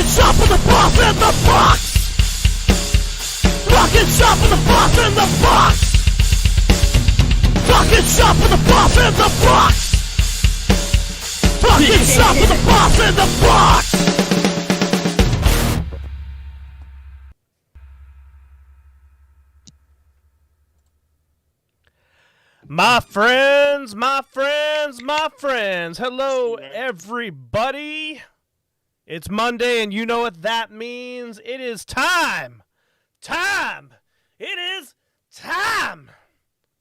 Talking shop with the boss in the box. Talking shop with the boss in the box. Talking shop with the boss in the box. Talking shop with the boss in the box. My friends, my friends, my friends. Hello, everybody. It's Monday, and you know what that means. It is time. It is time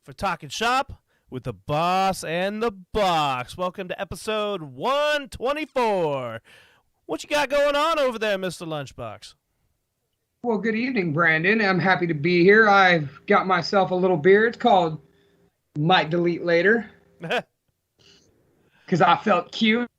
for Talking Shop with the Boss and the Box. Welcome to episode 124. What you got going on over there, Mr. Lunchbox? Well, good evening, Brandon. I'm happy to be here. I've got myself a little beer. It's called Might Delete Later because I felt cute.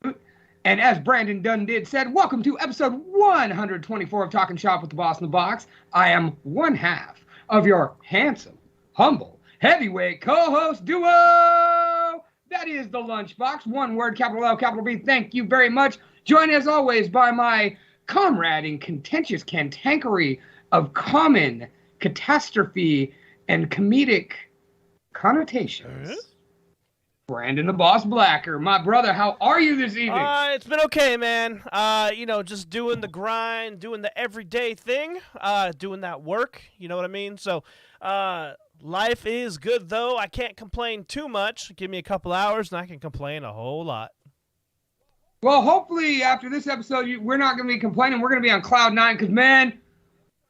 And as Brandon Dunn said, welcome to episode 124 of Talking Shop with the Boss and the Box. I am one half of your handsome, humble, heavyweight co-host duo. That is the Lunchbox. One word, capital L, capital B. Thank you very much. Joined as always by my comrade in contentious cantankerity of common catastrophe and comedic connotations. Brandon the Boss Blacker. My brother, how are you this evening? It's been okay, man. Just doing the grind, doing the everyday thing, doing that work, you know what I mean? So, life is good, though. I can't complain too much. Give me a couple hours, and I can complain a whole lot. Well, hopefully, after this episode, we're not going to be complaining. We're going to be on cloud nine, because, man,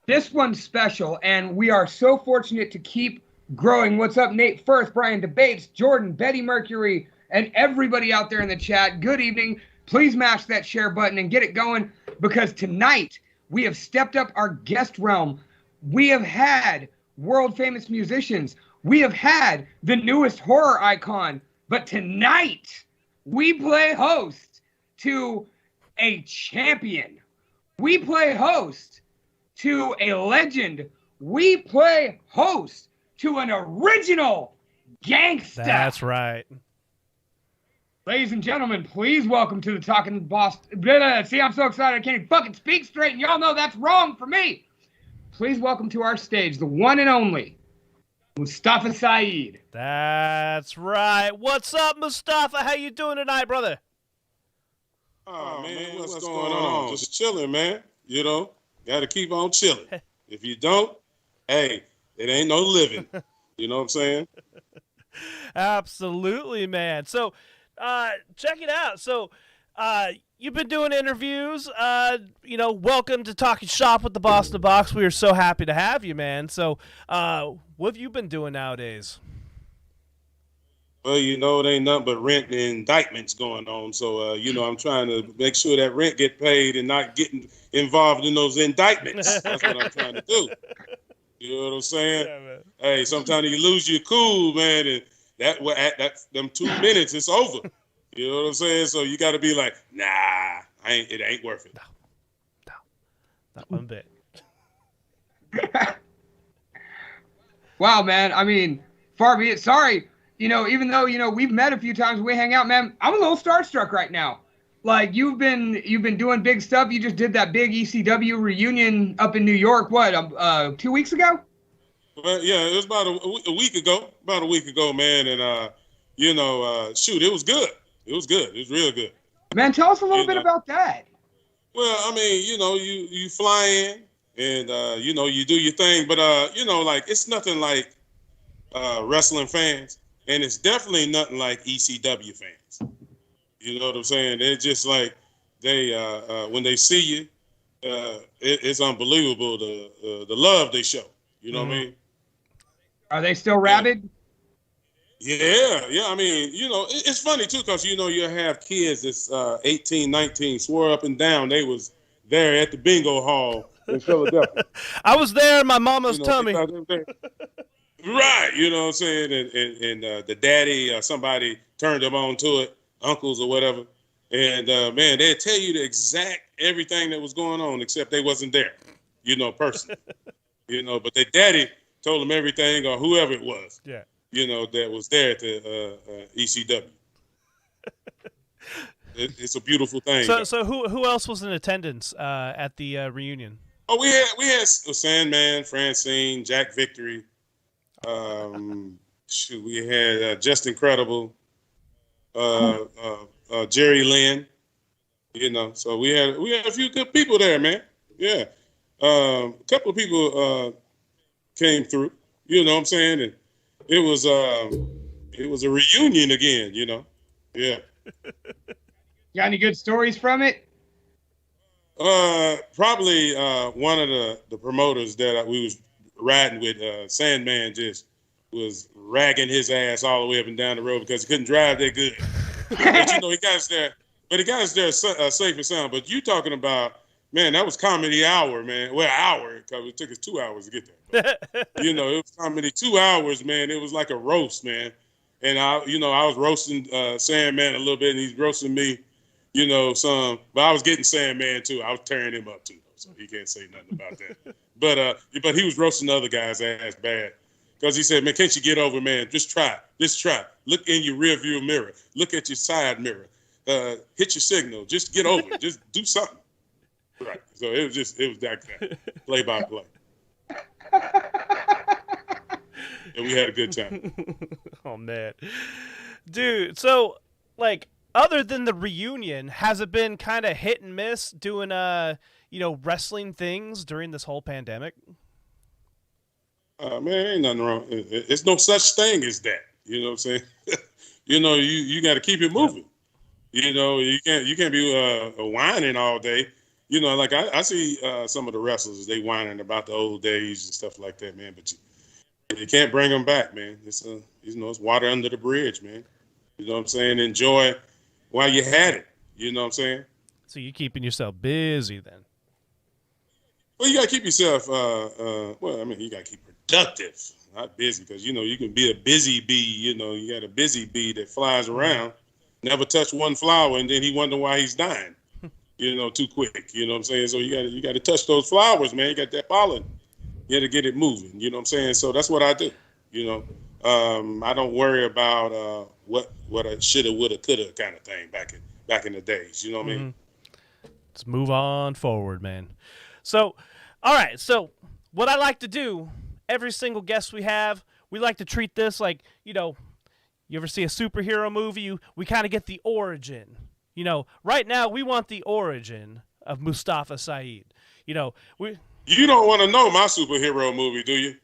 this one's special, and we are so fortunate to keep growing. What's up, Nate Firth, Brian Debates, Jordan, Betty Mercury, and everybody out there in the chat? Good evening. Please mash that share button and get it going, because tonight we have stepped up our guest realm. We have had world-famous musicians. We have had the newest horror icon. But tonight we play host to a champion. We play host to a legend. We play host to an original gangsta. That's right. Ladies and gentlemen, please welcome to the Talking Boss. See, I'm so excited I can't even fucking speak straight, and y'all know that's wrong for me. Please welcome to our stage the one and only Mustafa Saed. That's right. What's up, Mustafa? How you doing tonight, brother? Oh, man, what's going on? Just chilling, man. You know, got to keep on chilling. If you don't, hey, it ain't no living. You know what I'm saying? Absolutely, man. So, check it out. So, you've been doing interviews. Welcome to Talking Shop with the Boss and the Box. We are so happy to have you, man. So, what have you been doing nowadays? Well, it ain't nothing but rent and indictments going on. So, I'm trying to make sure that rent get paid and not getting involved in those indictments. That's what I'm trying to do. You know what I'm saying? Yeah, man. Hey, sometimes you lose your cool, man, and that them 2 minutes, it's over. You know what I'm saying? So you got to be like, nah, it ain't worth it. No, not one bit. Wow, man. I mean, far be it. Sorry. Even though, we've met a few times, we hang out, man, I'm a little starstruck right now. Like, you've been doing big stuff. You just did that big ECW reunion up in New York, 2 weeks ago? Well, yeah, it was about a week ago. About a week ago, man. And, shoot, it was good. It was good. It was real good. Man, tell us a little bit about that. Well, I mean, you fly in and, you do your thing. But, it's nothing like wrestling fans. And it's definitely nothing like ECW fans. You know what I'm saying? They're just like, they when they see you, it's unbelievable the love they show. You know what I mean? Are they still rabid? Yeah. I mean, it's funny too, because you have kids that's 18, 19, swore up and down they was there at the bingo hall in Philadelphia. I was there in my mama's tummy. Right, you know what I'm saying? And the daddy, somebody turned them on to it, uncles or whatever. And, man, they'd tell you the exact everything that was going on, except they wasn't there, personally. But their daddy told them everything, or whoever it was, that was there at the ECW. it's a beautiful thing. So who else was in attendance at the reunion? Oh, we had Sandman, Francine, Jack Victory. We had Just Incredible, Jerry Lynn. So we had a few good people there, man. Yeah, a couple of people came through. You know what I'm saying? And it was a reunion again. Yeah. Got any good stories from it? Probably one of the promoters that we was riding with, Sandman, just was ragging his ass all the way up and down the road because he couldn't drive that good. But he got us there. But he got us there safe and sound. But you talking about, man, that was comedy hour, man. Well, hour, because it took us 2 hours to get there. But, it was comedy 2 hours, man. It was like a roast, man. And I was roasting Sandman a little bit, and he's roasting me, some. But I was getting Sandman too. I was tearing him up too, so he can't say nothing about that. But he was roasting the other guy's ass bad. Because he said, man, can't you get over, man? Just try. Look in your rear view mirror. Look at your side mirror. Hit your signal. Just get over it. Just do something. Right. So it was that kind. Play by play. And we had a good time. Oh, man. Dude, so, other than the reunion, has it been kind of hit and miss doing, wrestling things during this whole pandemic? Man, ain't nothing wrong. It's no such thing as that. You know what I'm saying? You got to keep it moving. You can't be whining all day. I see some of the wrestlers, they whining about the old days and stuff like that, man. But you can't bring them back, man. It's it's water under the bridge, man. You know what I'm saying? Enjoy while you had it. You know what I'm saying? So you're keeping yourself busy then. Well, you got to keep yourself, you got to keep productive, not busy, because, you can be a busy bee. You got a busy bee that flies around, never touch one flower, and then he wonder why he's dying, too quick. You know what I'm saying? So you got to touch those flowers, man. You got that pollen. You got to get it moving. You know what I'm saying? So that's what I do. I don't worry about what I shoulda, woulda, coulda kind of thing back in the days. You know what I mean? Let's move on forward, man. So, all right. So, what I like to do, every single guest we have, we like to treat this like, you ever see a superhero movie? We kind of get the origin. Right now we want the origin of Mustafa Saed. You don't want to know my superhero movie, do you?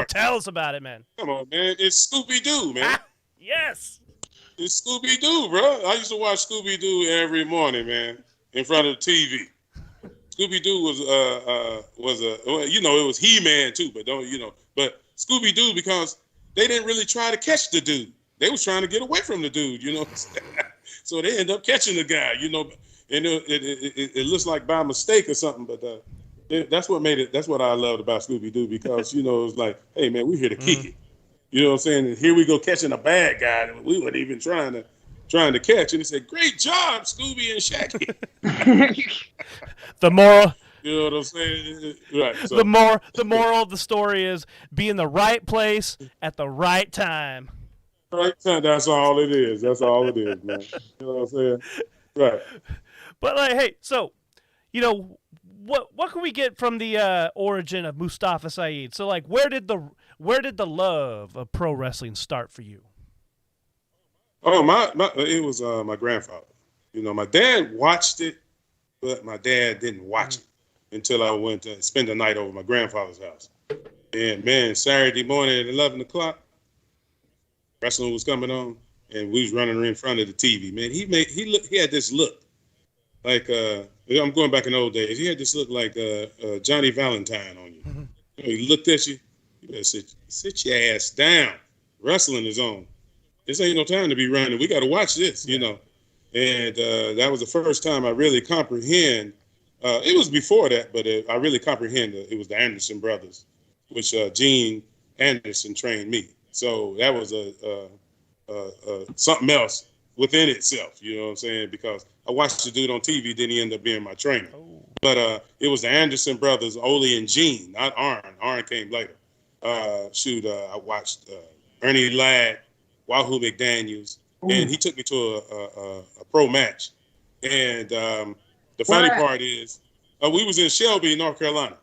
Tell us about it, man. Come on, man. It's Scooby-Doo, man. Yes. It's Scooby-Doo, bro. I used to watch Scooby-Doo every morning, man, in front of the TV. Scooby-Doo it was He-Man too, but Scooby-Doo, because they didn't really try to catch the dude. They was trying to get away from the dude, So they end up catching the guy, and it looks like by mistake or something, but that's what made it. That's what I loved about Scooby-Doo, because, it was like, hey, man, we're here to kick it. You know what I'm saying? And here we go catching a bad guy that we weren't even trying to catch. And he said, great job, Scooby and Shaggy. The moral. You know what I'm saying? Right. So. The moral of the story is be in the right place at the right time. Right time. That's all it is. That's all it is, man. You know what I'm saying? Right. But hey, so, what can we get from the origin of Mustafa Saed? So where did the love of pro wrestling start for you? Oh, it was my grandfather. My dad watched it, but my dad didn't watch it until I went to spend the night over at my grandfather's house. And man, Saturday morning at 11 o'clock, wrestling was coming on, and we was running in front of the TV. Man, he had this look like I'm going back in the old days. He had this look like Johnny Valentine on you. Mm-hmm. He looked at you. You better sit your ass down. Wrestling is on. This ain't no time to be running. We got to watch this, And that was the first time I really comprehend. It was before that, but I really comprehended. It was the Anderson brothers, which Gene Anderson trained me. So that was something else within itself. You know what I'm saying? Because I watched the dude on TV, then he ended up being my trainer. Oh. But it was the Anderson brothers, Ole and Gene, not Arn. Arn came later. I watched Ernie Ladd, Wahoo McDaniels, and he took me to a pro match. And the funny part is, we was in Shelby, North Carolina.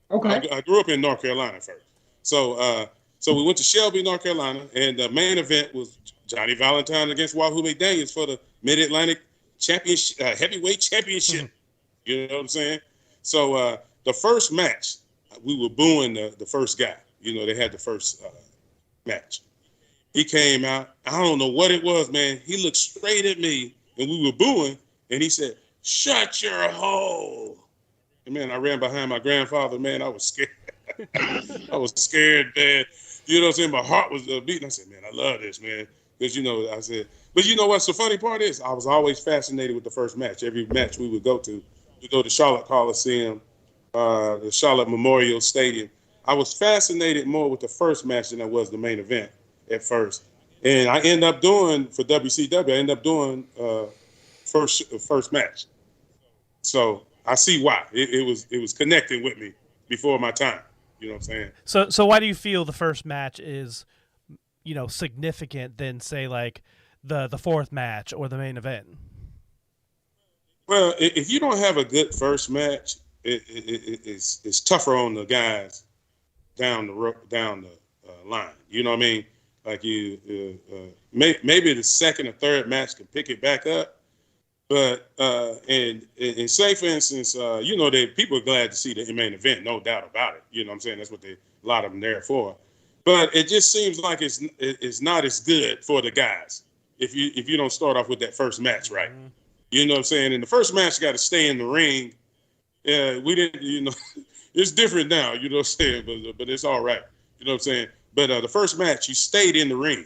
Okay. I grew up in North Carolina first. So we went to Shelby, North Carolina, and the main event was Johnny Valentine against Wahoo McDaniels for the Mid-Atlantic Championship, Heavyweight Championship. You know what I'm saying? So the first match, we were booing the first guy. You know, they had the first match. He came out. I don't know what it was, man. He looked straight at me, and we were booing, and he said, "Shut your hole." And man, I ran behind my grandfather. Man, I was scared. I was scared, man. You know what I'm saying? My heart was beating. I said, man, I love this, man. Because, you know, I said, but you know what's the funny part is? I was always fascinated with the first match. Every match we would go to, we go to Charlotte Coliseum, the Charlotte Memorial Stadium. I was fascinated more with the first match than I was the main event at first. And I ended up doing, for WCW, I ended up doing first match. So I see why. It was connecting with me before my time. You know what I'm saying? So why do you feel the first match is, you know, significant than, say, like the fourth match or the main event? Well, if you don't have a good first match, it's tougher on the guys down the line. You know what I mean? Like maybe the second or third match can pick it back up. But and say, for instance, you know, people are glad to see the main event, no doubt about it. You know what I'm saying? That's what a lot of them there for. But it just seems like it's not as good for the guys if you don't start off with that first match right. Mm-hmm. You know what I'm saying? And the first match got to stay in the ring. We didn't, you know, it's different now. You know what I'm saying? But it's all right. You know what I'm saying? But the first match, you stayed in the ring.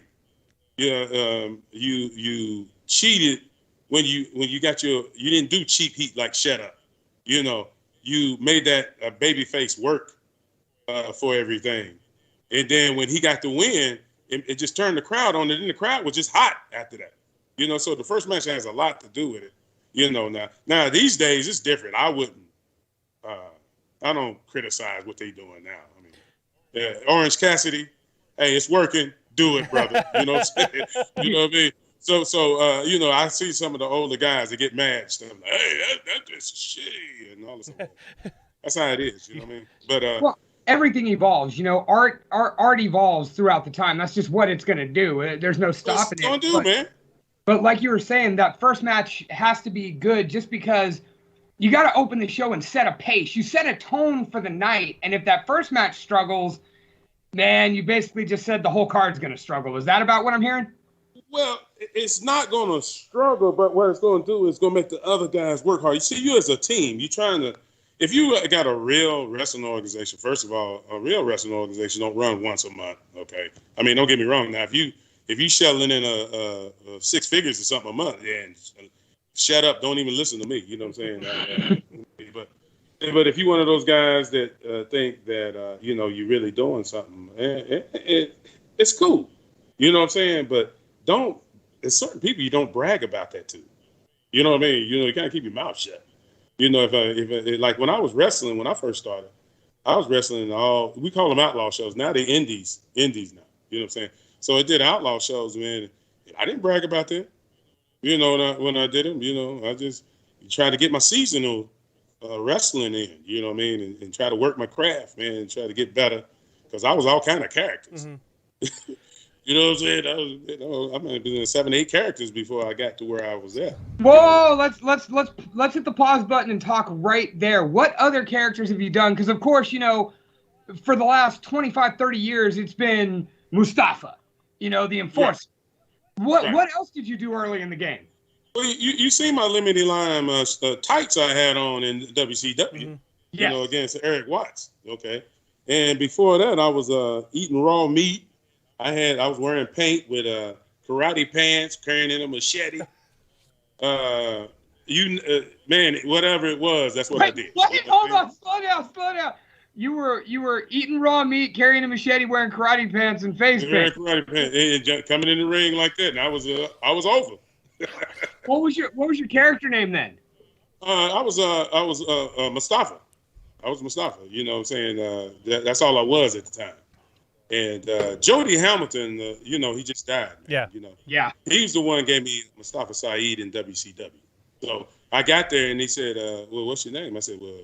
Yeah, you cheated. When you got you didn't do cheap heat like shut up, you know, you made that baby face work for everything. And then when he got the win, it just turned the crowd on, and then the crowd was just hot after that. You know, so the first match has a lot to do with it. You know, now these days it's different. I don't criticize what they doing now. I mean, Orange Cassidy, hey, it's working. Do it, brother. You know what I'm saying? You know what I mean? So you know, I see some of the older guys that get mad stuff like, hey, that's just shitty and all this stuff. That's how it is, you know what I mean? But well, everything evolves, you know, art evolves throughout the time. That's just what it's gonna do. There's no stopping it. Man. But like you were saying, that first match has to be good just because you got to open the show and set a pace. You set a tone for the night, and if that first match struggles, man, you basically just said the whole card's gonna struggle. Is that about what I'm hearing? Well, it's not going to struggle, but what it's going to do is going to make the other guys work hard. You see, you as a team, you're trying to, if you got a real wrestling organization, first of all, a real wrestling organization don't run once a month, okay? I mean, don't get me wrong. Now, if you shelling in a six figures or something a month, yeah, shut up, don't even listen to me. You know what I'm saying? But if you're one of those guys that think that, you know, you're really doing something, it's cool. You know what I'm saying? But there's certain people you don't brag about that to. You know what I mean? You know, you kind of keep your mouth shut. You know, if like when I was wrestling, when I first started, I was wrestling we call them outlaw shows. Now they're indies now. You know what I'm saying? So I did outlaw shows, man. I didn't brag about that. You know, when I did them, you know, I just tried to get my seasonal wrestling in, you know what I mean? And try to work my craft, man, and try to get better. Because I was all kind of characters. Mm-hmm. You know what I'm saying? I might have been in 7, 8 characters before I got to where I was at. Whoa, let's hit the pause button and talk right there. What other characters have you done? Because of course, you know, for the last 25, 30 years, it's been Mustafa, you know, the enforcer. Yeah. What else did you do early in the game? Well, you see my limited line tights I had on in WCW, mm-hmm. You know, against Eric Watts. Okay, and before that, I was eating raw meat. I was wearing paint with karate pants, carrying in a machete. Man, whatever it was, that's what I did. Hold on, slow down. You were eating raw meat, carrying a machete, wearing karate pants and face paint. Wearing karate pants, and coming in the ring like that, and I was over. What was your character name then? I was Mustafa. I was Mustafa. You know what I'm saying? That's all I was at the time. And Jody Hamilton, he just died. Man, Yeah. Yeah. he was the one who gave me Mustafa Saed in WCW. So I got there and he said, well, what's your name? I said, well,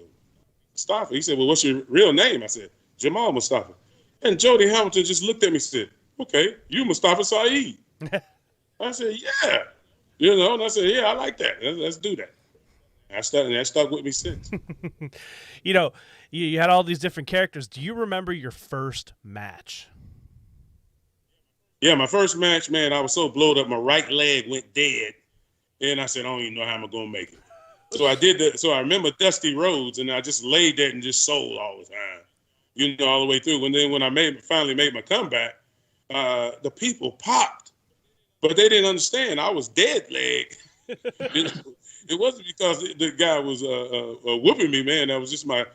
Mustafa. He said, well, what's your real name? I said, Jamal Mustafa. And Jody Hamilton just looked at me and said, okay, you Mustafa Saed. I said, yeah. And I said, yeah, I like that. Let's do that. And that stuck with me since. You had all these different characters. Do you remember your first match? Yeah, my first match, man, I was so blowed up, my right leg went dead. And I said, I don't even know how I'm going to make it. So I did that. So I remember Dusty Rhodes, and I just laid there and just sold all the time, all the way through. And then when I finally made my comeback, the people popped. But they didn't understand. I was dead leg. It wasn't because the guy was whooping me, man. That was just my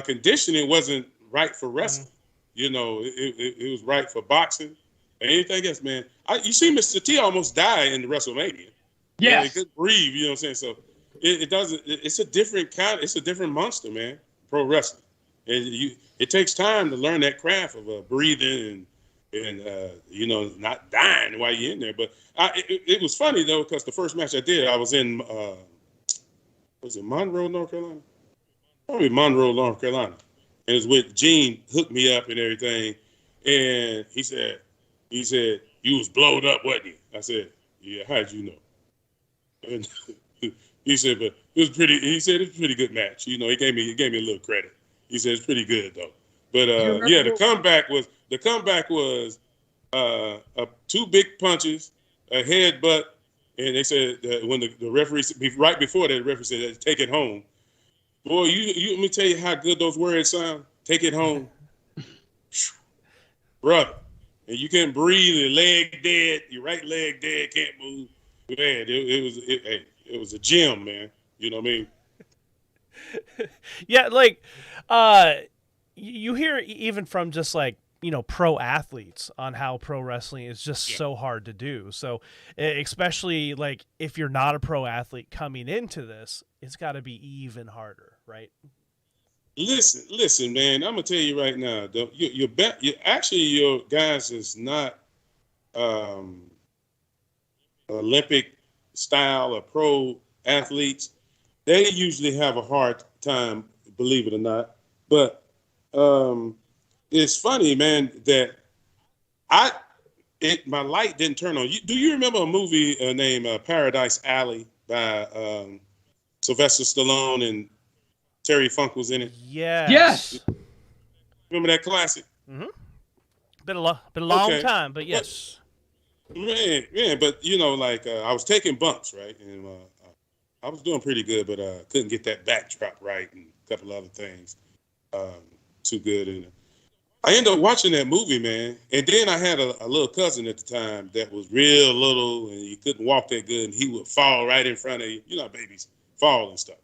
conditioning wasn't right for wrestling. It was right for boxing and anything else, man. You see Mr. T almost die in the WrestleMania. Yes. He couldn't breathe, you know what I'm saying? So it doesn't, it's a different kind, it's a different monster, man, pro wrestling. And it takes time to learn that craft of breathing and not dying while you're in there. But it was funny, though, because the first match I did, I was in, was it Monroe, North Carolina? Probably Monroe, North Carolina. And it was with Gene, hooked me up and everything. And he said, you was blowed up, wasn't you? I said, yeah, how'd you know? And he said, but it was pretty, he said, it's a pretty good match. He gave me a little credit. He said, it's pretty good, though. But, the comeback was two big punches, a headbutt, and they said that when the referee, right before that, the referee said, take it home. Boy, you let me tell you how good those words sound. Take it home. Brother. And you can't breathe, your leg dead, your right leg dead, can't move. Man, it was a gym, man. You know what I mean? Yeah, you hear even from just pro athletes on how pro wrestling is just so hard to do. So especially if you're not a pro athlete coming into this, it's got to be even harder, right? Listen, man. I'm gonna tell you right now. Your guys is not Olympic style or pro athletes. They usually have a hard time, believe it or not. But it's funny, man, that my light didn't turn on. Do you remember a movie named Paradise Alley by Sylvester Stallone and Terry Funk was in it? Yes. Remember that classic? Mm-hmm. Been a long time, but yes. Man, but I was taking bumps, right? And I was doing pretty good, but couldn't get that backdrop right and a couple other things too good. And I ended up watching that movie, man. And then I had a little cousin at the time that was real little, and he couldn't walk that good, and he would fall right in front of you. You know how babies fall and stuff.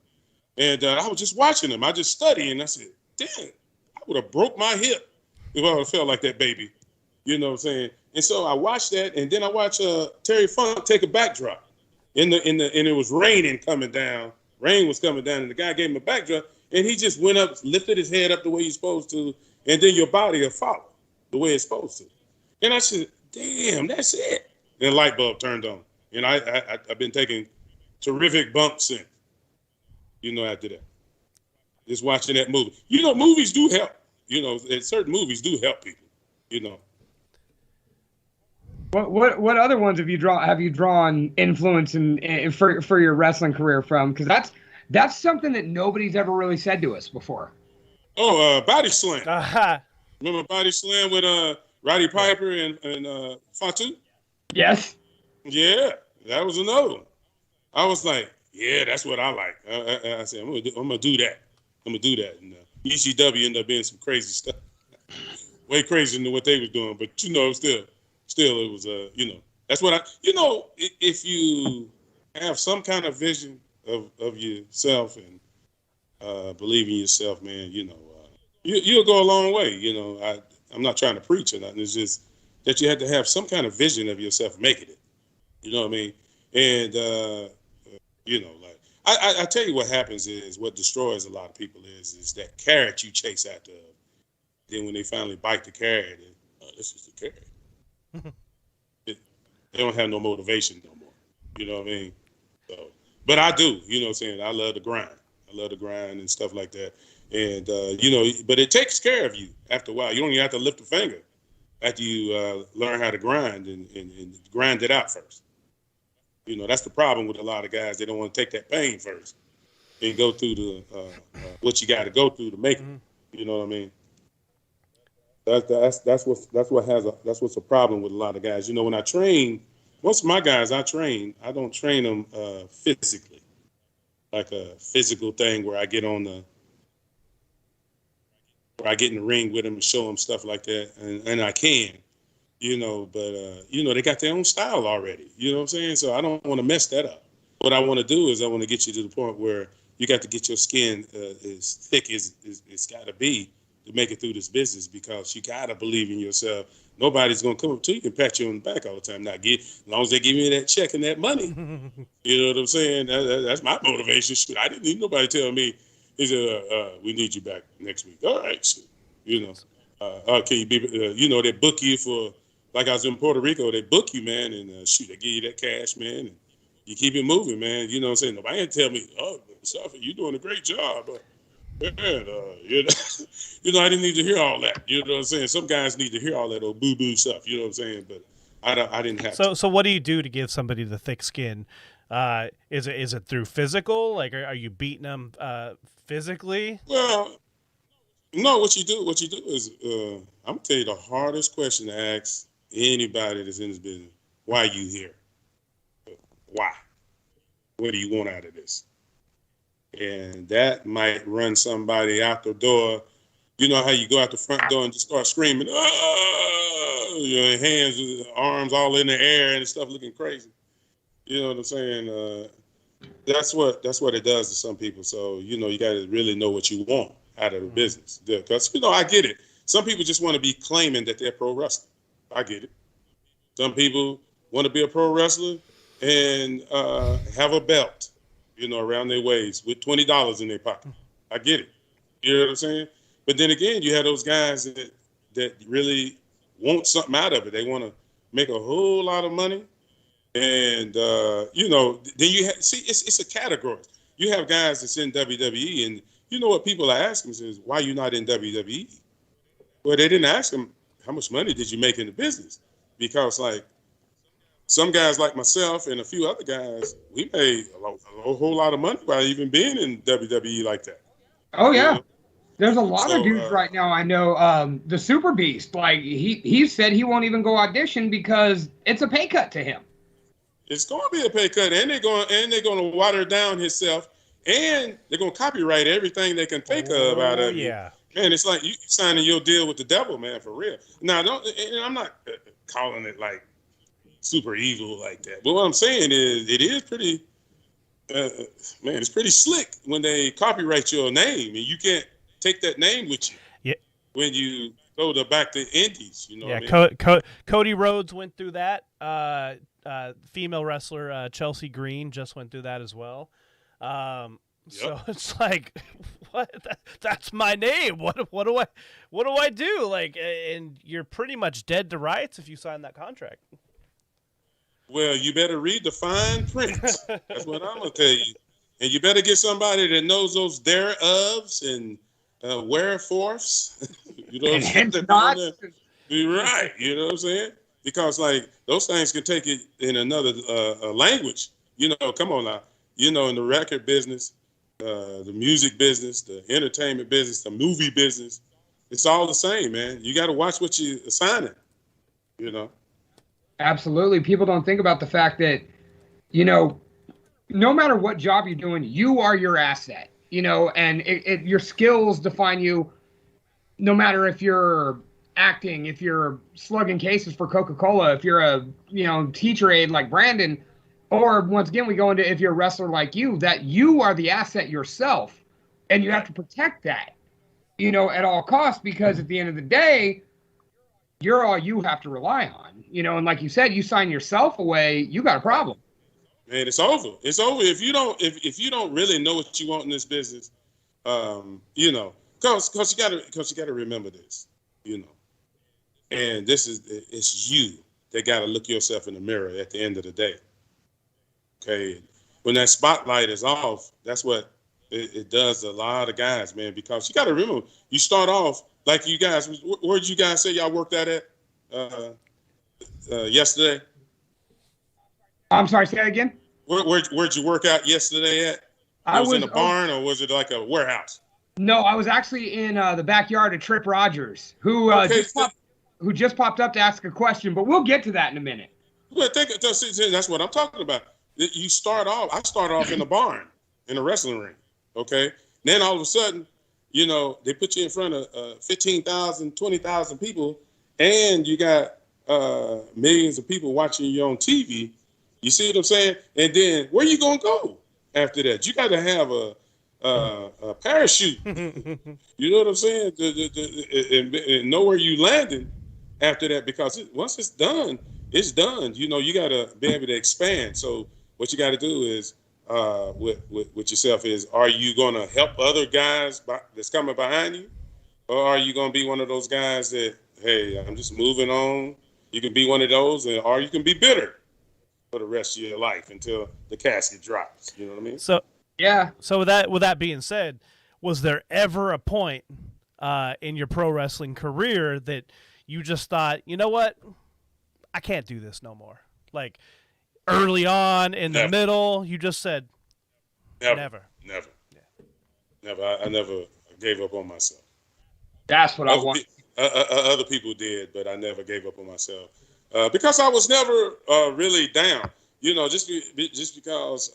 And I was just watching him. I just studied, and I said, damn, I would have broke my hip if I would have felt like that baby. You know what I'm saying? And so I watched that, and then I watched Terry Funk take a backdrop. And it was raining coming down. Rain was coming down, and the guy gave him a backdrop, and he just went up, lifted his head up the way he's supposed to, and then your body will follow the way it's supposed to. And I said, damn, that's it. And the light bulb turned on. And I've been taking terrific bumps since, after that. Just watching that movie. Movies do help. Certain movies do help people, What other ones have you drawn influence for your wrestling career from? Because that's something that nobody's ever really said to us before. Oh, Body Slam. Uh-huh. Remember Body Slam with Roddy Piper and Fatu? Yes. Yeah, that was another one. I was like, yeah, that's what I like. I said, I'm gonna do that. And ECW ended up being some crazy stuff, way crazier than what they were doing. But still, it was that's what if you have some kind of vision of yourself and believe in yourself, man, you'll go a long way. I'm not trying to preach or nothing. It's just that you have to have some kind of vision of yourself making it. You know what I mean? And I tell you what happens is what destroys a lot of people is that carrot you chase after. Then when they finally bite the carrot, this is the carry. They don't have no motivation no more. You know what I mean? So, but I do. You know what I'm saying? I love the grind. I love the grind and stuff like that. And, but it takes care of you after a while. You don't even have to lift a finger after you learn how to grind and grind it out first. You know, that's the problem with a lot of guys. They don't want to take that pain first and go through the what you got to go through to make it. You know what I mean? That's what's a problem with a lot of guys. You know, when I train, most of my guys I don't train them physically, like a physical thing where I get in the ring with them and show them stuff like that, and I can, you know, but they got their own style already. You know what I'm saying? So I don't want to mess that up. What I want to do is I want to get you to the point where you got to get your skin as thick as it's got to be to make it through this business, because you got to believe in yourself. Nobody's going to come up to you and pat you on the back all the time. As long as they give me that check and that money. You know what I'm saying? That's my motivation. Shit, I didn't need nobody tell me, he said, we need you back next week. All right, shit. You know, can you be, they book you for, like I was in Puerto Rico, they book you, man, and they give you that cash, man, and you keep it moving, man. You know what I'm saying? Nobody can tell me, oh, Mustafa, you're doing a great job. Man, I didn't need to hear all that. You know what I'm saying? Some guys need to hear all that old boo-boo stuff. You know what I'm saying? But I didn't have to. So what do you do to give somebody the thick skin? Is it through physical? Like, are you beating them physically? Well, no. What you do is, I'm gonna tell you the hardest question to ask anybody that's in this business: why are you here? Why? What do you want out of this? And that might run somebody out the door. You know how you go out the front door and just start screaming, oh, your hands, arms all in the air and stuff looking crazy. You know what I'm saying? That's what it does to some people. So, you got to really know what you want out of the business. Because, I get it. Some people just want to be claiming that they're pro wrestler. I get it. Some people want to be a pro wrestler and have a belt, around their waist with $20 in their pocket. I get it. You know what I'm saying? But then again, you have those guys that really want something out of it. They want to make a whole lot of money. And, then you have, it's a category. You have guys that's in WWE, and you know what people are asking is, why you not in WWE? Well, they didn't ask them, how much money did you make in the business? Because, like, some guys like myself and a few other guys, we made a whole lot of money by even being in WWE like that. Oh, yeah. There's a lot of dudes right now I know. The Super Beast, like, he said he won't even go audition because it's a pay cut to him. It's going to be a pay cut, and they're going to water down himself, and they're going to copyright everything they can think of out of you. Man, it's like you signing your deal with the devil, man, for real. Now, I'm not calling it like super evil like that, but what I'm saying is it is pretty, it's pretty slick when they copyright your name, and you can't take that name with you. Yeah. When you go back to Indies, what I mean? Cody Rhodes went through that. Female wrestler Chelsea Green just went through that as well. So it's like, what? That's my name. What do I do? Like, and you're pretty much dead to rights if you sign that contract. Well, you better read the fine print. That's what I'm gonna tell you. And you better get somebody that knows those thereofs and wherefores. You know what I'm saying? Be right. You know what I'm saying? Because, like, those things can take it in another language. Come on now. In the record business, the music business, the entertainment business, the movie business, it's all the same, man. You got to watch what you're assigning, Absolutely. People don't think about the fact that, no matter what job you're doing, you are your asset, and your skills define you, no matter if you're acting, if you're slugging cases for Coca-Cola, if you're a, teacher aide like Brandon, or once again, we go into if you're a wrestler like you, that you are the asset yourself, and you have to protect that, at all costs, because at the end of the day, you're all you have to rely on, and like you said, you sign yourself away, you got a problem. Man, it's over. It's over if you don't really know what you want in this business, because you gotta remember this, And it's you that got to look yourself in the mirror at the end of the day. Okay. When that spotlight is off, that's what it does to a lot of guys, man, because you got to remember, you start off like you guys, where did you guys say y'all worked at yesterday? I'm sorry, say that again? Where'd you work out yesterday at? I was in a barn or was it like a warehouse? No, I was actually in the backyard of Trip Rogers, who just popped up to ask a question, but we'll get to that in a minute. Well, that's what I'm talking about. I started off in the barn, in a wrestling ring, okay? Then all of a sudden, you know, they put you in front of 15,000, 20,000 people, and you got millions of people watching you on TV. You see what I'm saying? And then where you gonna go after that? You got to have a parachute. You know what I'm saying? And know where you landing after that, because once it's done, it's done. You know, you got to be able to expand. So what you got to do is with yourself is, are you going to help other guys that's coming behind you? Or are you going to be one of those guys that, hey, I'm just moving on? You can be one of those, or you can be bitter for the rest of your life until the casket drops. You know what I mean? So yeah. So with that being said, was there ever a point in your pro wrestling career that you just thought, you know what, I can't do this no more? Like early on, in the middle, you just said, never. I never gave up on myself. That's what I want. Other people did, but I never gave up on myself because I was never really down. You know, just because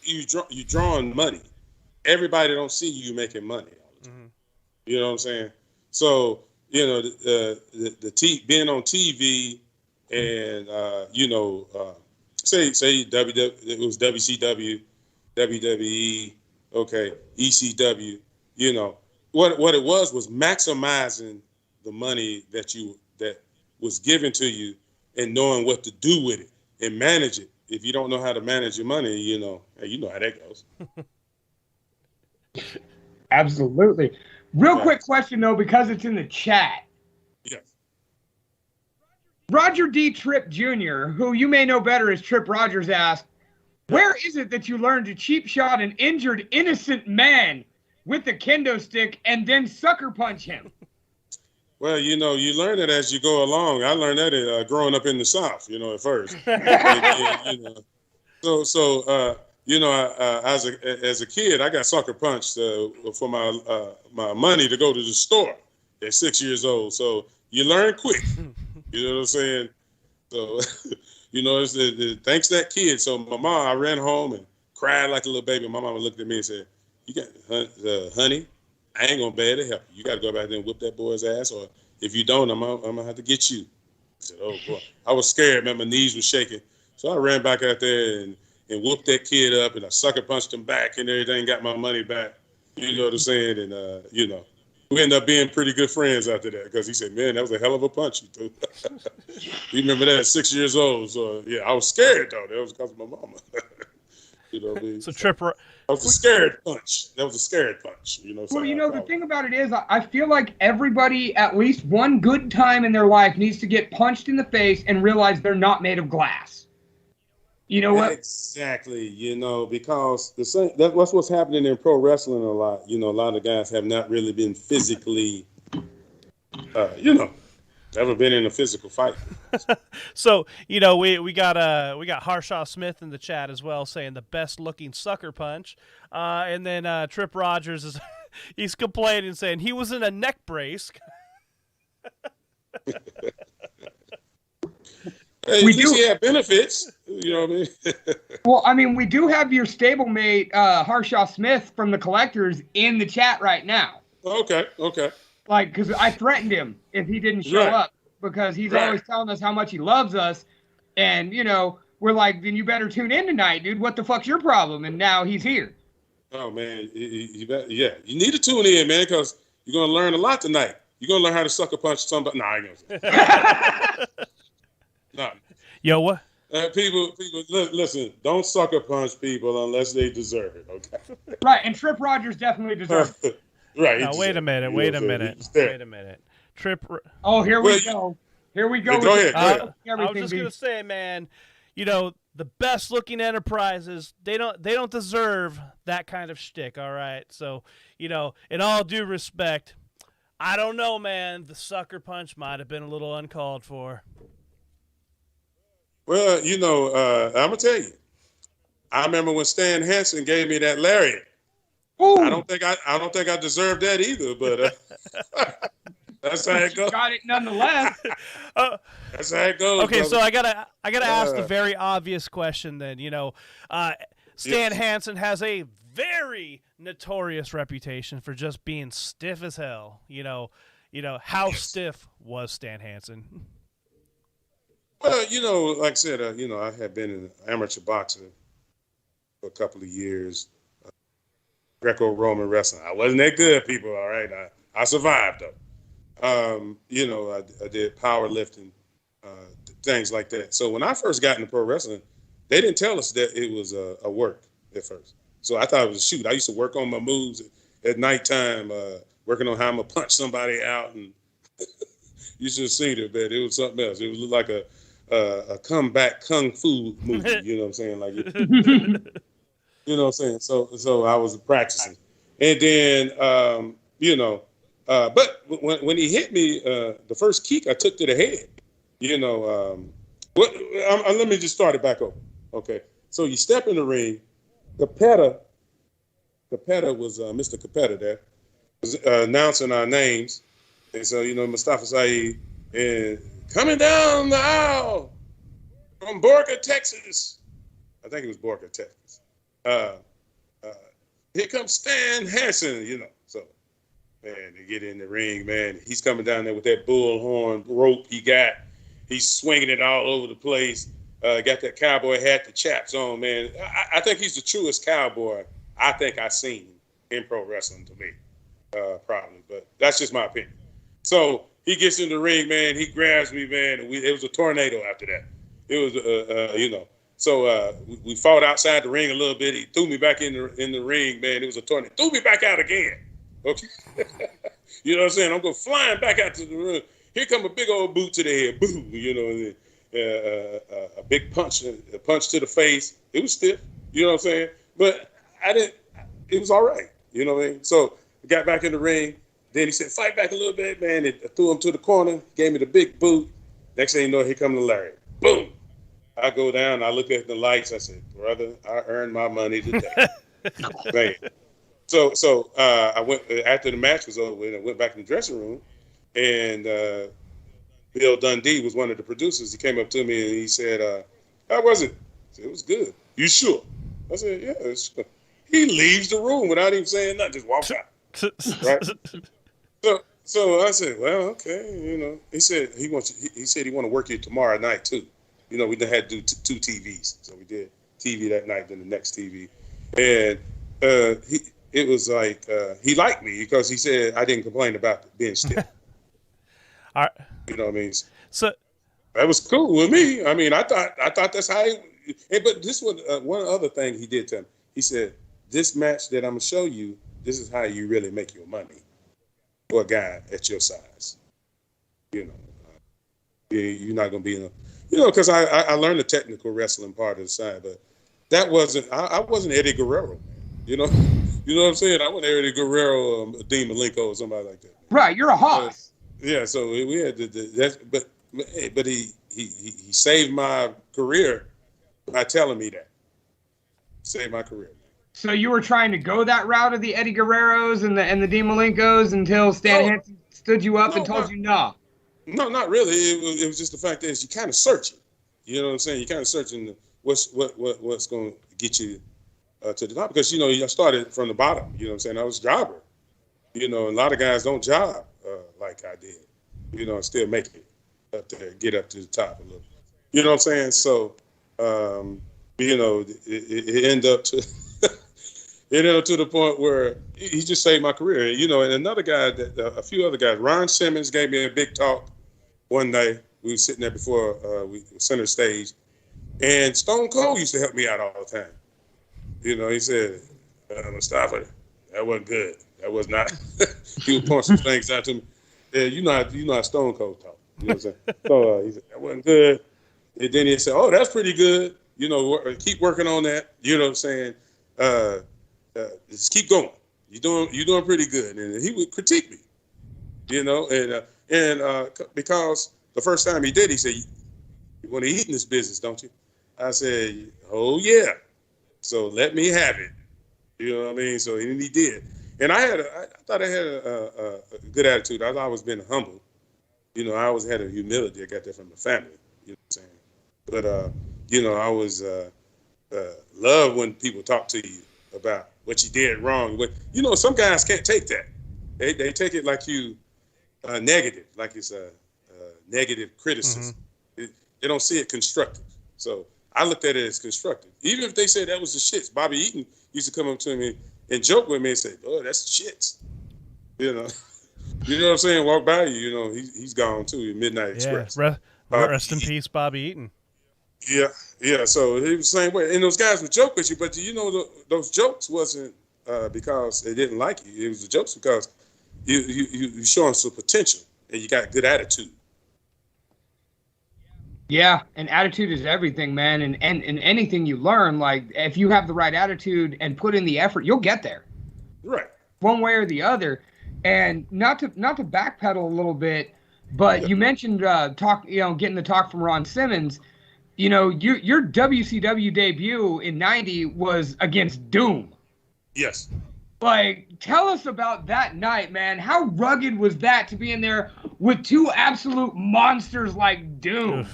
you drawing money. Everybody don't see you making money all the time. Mm-hmm. You know what I'm saying? So you know, being on TV and you know, say it was WCW, WWE, okay, ECW. You know, what it was maximizing the money that was given to you and knowing what to do with it and manage it. If you don't know how to manage your money, you know how that goes. Absolutely. Real quick question, though, because it's in the chat. Yes. Roger D. Tripp Jr., who you may know better as Trip Rogers, asked, where is it that you learned to cheap shot an injured innocent man with the kendo stick and then sucker punch him? Well, you know, you learn it as you go along. I learned that growing up in the South, you know, at first. You know, as a kid, I got sucker punched for my money to go to the store at 6 years old. So you learn quick. You know what I'm saying? So, you know, thanks to that kid. So my mom, I ran home and cried like a little baby. My mama looked at me and said, "You got, honey, I ain't gonna be able to help you. You got to go back there and whip that boy's ass, or if you don't, I'm gonna have to get you." I said, "Oh boy," I was scared, man. My knees were shaking. So I ran back out there and whooped that kid up, and I sucker punched him back and everything, got my money back. You know what I'm saying? And, you know, we ended up being pretty good friends after that, because he said, "Man, that was a hell of a punch you threw." You remember that at 6 years old. So, yeah, I was scared, though. That was because of my mama. You know what I mean? So Trip... That was a scared punch. That was a scared punch. You know. Well, you know, the thing about it is, I feel like everybody, at least one good time in their life, needs to get punched in the face and realize they're not made of glass. You know what? Exactly. You know, because that's what's happening in pro wrestling a lot. You know, a lot of guys have not really been physically, you know, never been in a physical fight. So, you know, we got Harshaw Smith in the chat as well, saying the best looking sucker punch, and then Trip Rogers is he's complaining, saying he was in a neck brace. Hey, we do have benefits, you know what I mean? Well, I mean, we do have your stablemate, Harshaw Smith from the Collectors in the chat right now. Okay. Like, because I threatened him if he didn't show up, because he's always telling us how much he loves us. And, you know, we're like, then you better tune in tonight, dude. What the fuck's your problem? And now he's here. Oh, man. You need to tune in, man, because you're going to learn a lot tonight. You're going to learn how to sucker punch somebody. Nah, I ain't going to say No. Yo, what? People, listen, don't sucker punch people unless they deserve it, okay? Right, and Trip Rogers definitely deserves it. Right. Now, wait a minute. Oh, here we go. Here we go. Yeah, go ahead. I was just gonna say, man, the best looking enterprises, they don't deserve that kind of shtick. All right, so in all due respect, I don't know, man. The sucker punch might have been a little uncalled for. Well, I'm gonna tell you. I remember when Stan Hansen gave me that lariat. Ooh. I don't think I deserved that either, but that's how it goes. Got it nonetheless. That's how it goes. Okay, brother. so I gotta ask the very obvious question then. Stan Hansen has a very notorious reputation for just being stiff as hell. How stiff was Stan Hansen? Well, like I said, I had been an amateur boxer for a couple of years, Greco-Roman wrestling. I wasn't that good, people. All right, I survived though. I did powerlifting, things like that. So when I first got into pro wrestling, they didn't tell us that it was a work at first. So I thought it was a shoot. I used to work on my moves at nighttime, working on how I'm gonna punch somebody out, and you should have seen it, man. It was something else. It was like a comeback kung fu movie. You know what I'm saying? Like, you know what I'm saying? So I was practicing, and then but when he hit me, the first kick I took to the head. Let me just start it back over. Okay, so you step in the ring. Capetta was Mr. Capetta there, was announcing our names, and so Mustafa Saed and coming down the aisle from Borga, Texas. I think it was Borga, Texas. Here comes Stan Hansen. So man, to get in the ring, man, he's coming down there with that bullhorn rope he got. He's swinging it all over the place. Got that cowboy hat, the chaps on, man. I think he's the truest cowboy I think I've seen in pro wrestling to me, probably. But that's just my opinion. So he gets in the ring, man. He grabs me, man. And it was a tornado after that. It was, So we fought outside the ring a little bit. He threw me back in the ring, man. It was a tornado. Threw me back out again. Okay. You know what I'm saying? I'm going flying back out to the ring. Here come a big old boot to the head. Boom. A big punch, a punch to the face. It was stiff. You know what I'm saying? But it was all right. You know what I mean? So we got back in the ring. Then he said, fight back a little bit, man. And threw him to the corner, gave me the big boot. Next thing you know, here come the Larry. Boom. I go down, I look at the lights. I said, brother, I earned my money today. Man. So I went, after the match was over, and I went back in the dressing room, and Bill Dundee was one of the producers. He came up to me and he said, how was it? I said, it was good. You sure? I said, yeah, it's good. He leaves the room without even saying nothing, just walks out. Right? So I said, well, okay, He said he want to work you tomorrow night too. We had to do two TVs, so we did TV that night, then the next TV, and it was like he liked me because he said I didn't complain about being stiff. All right. You know what I mean? So that was cool with me. I mean, I thought that's how. But this was one other thing he did tell me. He said, "This match that I'm gonna show you, this is how you really make your money for a guy at your size. You're not gonna be in a." Because I learned the technical wrestling part of the side, but that wasn't. I wasn't Eddie Guerrero. You know what I'm saying? I wasn't Eddie Guerrero, Dean Malenko, or somebody like that. Right, you're a hoss. Yeah, so we had but he saved my career by telling me that. Saved my career. So you were trying to go that route of the Eddie Guerreros and the Dean Malenkos until Stan Hansen stood you up and told you no. No, not really. It was just the fact that you're kind of searching. You know what I'm saying? You're kind of searching what's going to get you to the top, because you started from the bottom. You know what I'm saying? I was a jobber. And a lot of guys don't job like I did. And still make it up there, get up to the top a little. You know what I'm saying? So, it ended up to to the point where he just saved my career. And another guy, a few other guys, Ron Simmons gave me a big talk one day. We were sitting there before we center stage, and Stone Cold used to help me out all the time. He said, Mustafa, that wasn't good. That was not. He would point some things out to me. Yeah, you know how Stone Cold talk. You know what I'm saying? So he said that wasn't good, and then he said, "Oh, that's pretty good. You know, keep working on that. You know what I'm saying? Just keep going. You're doing pretty good." And he would critique me, you know, and because the first time he did, he said, "You want to eat in this business, don't you?" I said, "Oh yeah." So let me have it. You know what I mean? So and he did. And I thought I had a good attitude. I've always been humble. You know, I always had a humility. I got that from my family. You know what I'm saying? But you know, I always love when people talk to you about what you did wrong. But you know, some guys can't take that. They take it like you negative, like it's a negative criticism. They don't see it constructive. So I looked at it as constructive. Even if they said that was the shits, Bobby Eaton used to come up to me and joke with me and say, "Oh, that's the shits." You know, you know what I'm saying? Walk by you, you know, he's gone too. Midnight Express. Rest in peace, Bobby Eaton. Yeah. So he was the same way, and those guys would joke with you, but you know, those jokes wasn't because they didn't like you. It was the jokes because you showing some potential and you got good attitude. Yeah, and attitude is everything, man. And anything you learn, like if you have the right attitude and put in the effort, you'll get there. Right. One way or the other. And not to backpedal a little bit, but you mentioned getting the talk from Ron Simmons. You know, your WCW debut in '90 was against Doom. Yes. Like, tell us about that night, man. How rugged was that to be in there with two absolute monsters like Doom?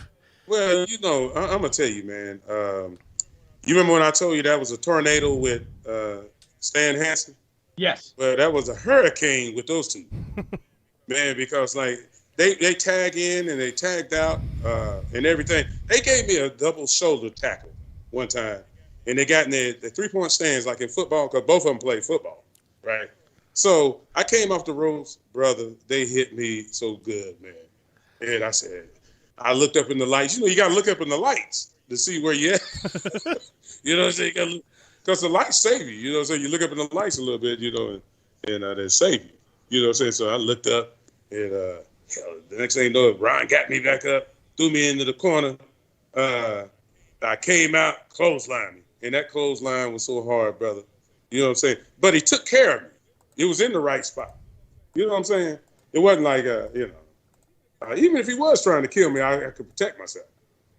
Well, you know, I'm gonna tell you, man. You remember when I told you that was a tornado with Stan Hansen? Yes. Well, that was a hurricane with those two, man. Because like they tag in and they tagged out and everything. They gave me a double shoulder tackle one time, and they got in the 3-point stands like in football because both of them played football, right? So I came off the ropes, brother. They hit me so good, man. And I looked up in the lights. You know, you got to look up in the lights to see where you're at. You know what I'm saying? Because the lights save you. You know what I'm saying? You look up in the lights a little bit, you know, and they save you. You know what I'm saying? So I looked up, and the next thing you know, Ron got me back up, threw me into the corner. I came out, clotheslined me. And that clothesline was so hard, brother. You know what I'm saying? But he took care of me. It was in the right spot. You know what I'm saying? It wasn't like, you know, even if he was trying to kill me, I could protect myself.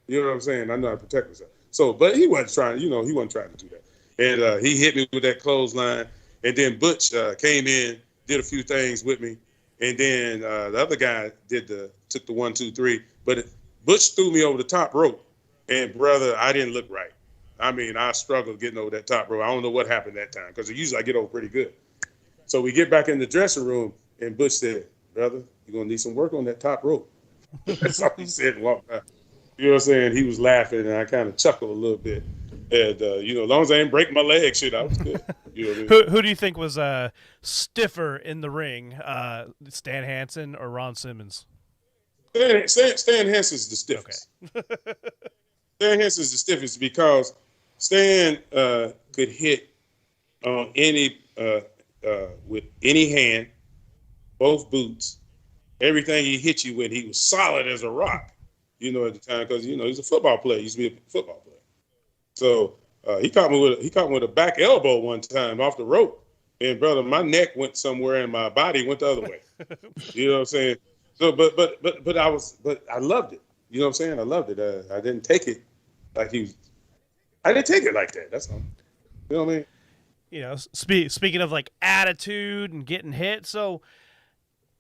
You know what I'm saying? I know how to protect myself. So, but he wasn't trying, you know, he wasn't trying to do that. And he hit me with that clothesline. And then Butch came in, did a few things with me. And then the other guy took the 1, 2, 3. But Butch threw me over the top rope. And brother, I didn't look right. I mean, I struggled getting over that top rope. I don't know what happened that time because usually I get over pretty good. So we get back in the dressing room, and Butch said, "Brother, you're going to need some work on that top rope." That's all he said and walked out. You know what I'm saying? He was laughing, and I kind of chuckled a little bit. And, you know, as long as I didn't break my leg, shit, I was good. You know what I mean? Who do you think was stiffer in the ring, Stan Hansen or Ron Simmons? Stan Hansen's the stiffest. Okay. Stan Hansen's the stiffest because Stan could hit on any with any hand, both boots, everything he hit you with. He was solid as a rock, you know, at the time because you know he's a football player. He used to be a football player. So he caught me with a back elbow one time off the rope, and brother, my neck went somewhere and my body went the other way. You know what I'm saying? So, but I loved it. You know what I'm saying? I loved it. I didn't take it like I didn't take it like that. That's all. You know what I mean? You know, speaking of like attitude and getting hit, so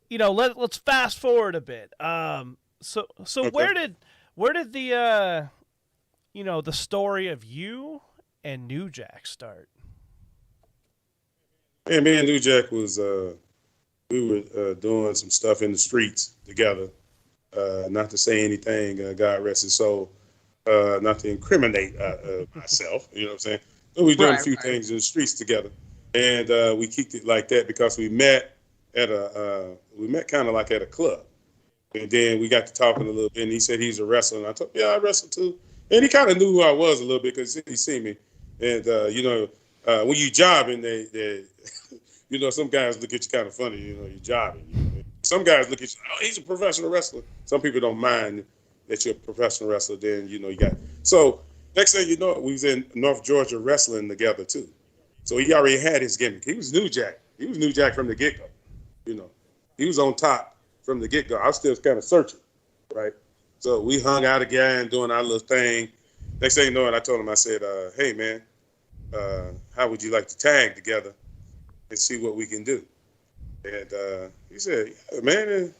you know, let's fast forward a bit. So okay. where did the you know, the story of you and New Jack start? Yeah, me and New Jack was we were doing some stuff in the streets together. Not to say anything, God rest his soul. Not to incriminate myself, you know what I'm saying? So we done a few things in the streets together, and we kicked it like that because we met kind of like at a club, and then we got to talking a little bit. And he said he's a wrestler, and I told him, yeah, I wrestle too. And he kind of knew who I was a little bit because he seen me. And you know, when you jobbing, they you know, some guys look at you kind of funny. You know, you're jobbing. You know? Some guys look at you, oh, he's a professional wrestler. Some people don't mind that you're a professional wrestler. Then, you know, you got. So next thing you know, we was in North Georgia wrestling together too. So he already had his gimmick. He was New Jack. He was New Jack from the get-go. You know, he was on top from the get-go. I was still kind of searching, right? So we hung out again, doing our little thing. Next thing you know, I told him, I said, hey, man, how would you like to tag together and see what we can do? And he said, yeah, man.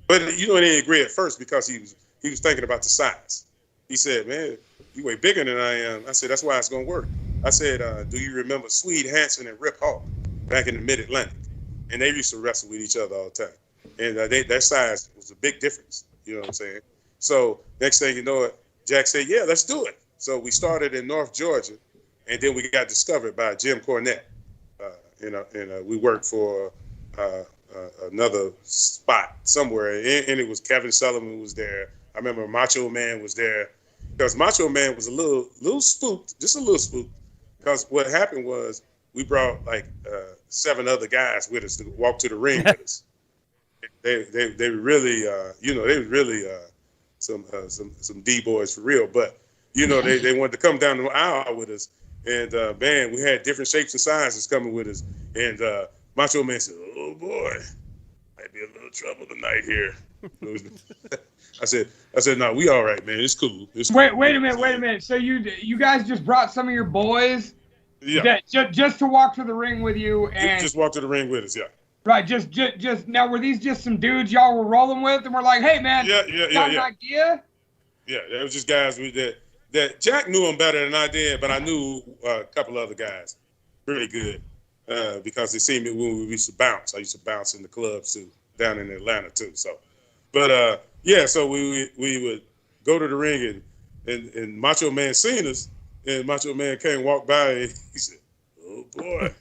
But, you know, he didn't agree at first because he was thinking about the size. He said, man, you way bigger than I am. I said, that's why it's going to work. I said, do you remember Swede Hansen and Rip Hawk back in the Mid-Atlantic? And they used to wrestle with each other all the time. And their size was a big difference. You know what I'm saying? So next thing you know it, Jack said, yeah, let's do it. So we started in North Georgia, and then we got discovered by Jim Cornette. And we worked for another spot somewhere, and it was Kevin Sullivan was there. I remember Macho Man was there, because Macho Man was a little spooked, just a little spooked, because what happened was we brought like 7 other guys with us to walk to the ring with us. They really, they were really some D boys for real. But you know, they wanted to come down the aisle with us, and man, we had different shapes and sizes coming with us. And Macho Man said, "Oh boy, might be a little trouble tonight here." I said, "No, we all right, man. It's cool." Wait a minute. So you guys just brought some of your boys, yeah, just to walk to the ring with you, and just walk to the ring with us, yeah. Right, just now, were these just some dudes y'all were rolling with, and we're like, hey man, got an idea? Yeah, that was just guys that Jack knew them better than I did, but I knew a couple other guys really good because they seen me when we used to bounce. I used to bounce in the clubs too, down in Atlanta too. So, but so we would go to the ring and Macho Man seen us, and Macho Man came walk by and he said, "Oh boy."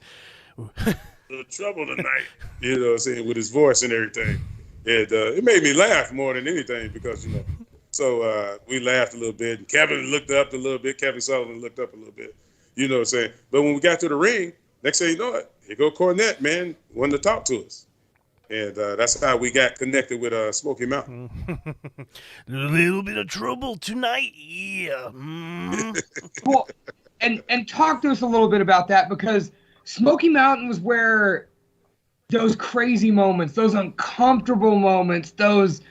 Little trouble tonight, you know what I'm saying, with his voice and everything. And it made me laugh more than anything because, you know, so we laughed a little bit. And Kevin looked up a little bit. Kevin Sullivan looked up a little bit, you know what I'm saying. But when we got to the ring, next thing you know it, here go Cornette, man, wanted to talk to us. And that's how we got connected with Smoky Mountain. A little bit of trouble tonight, yeah. Well, and talk to us a little bit about that, because Smoky Mountain was where those crazy moments, those uncomfortable moments, those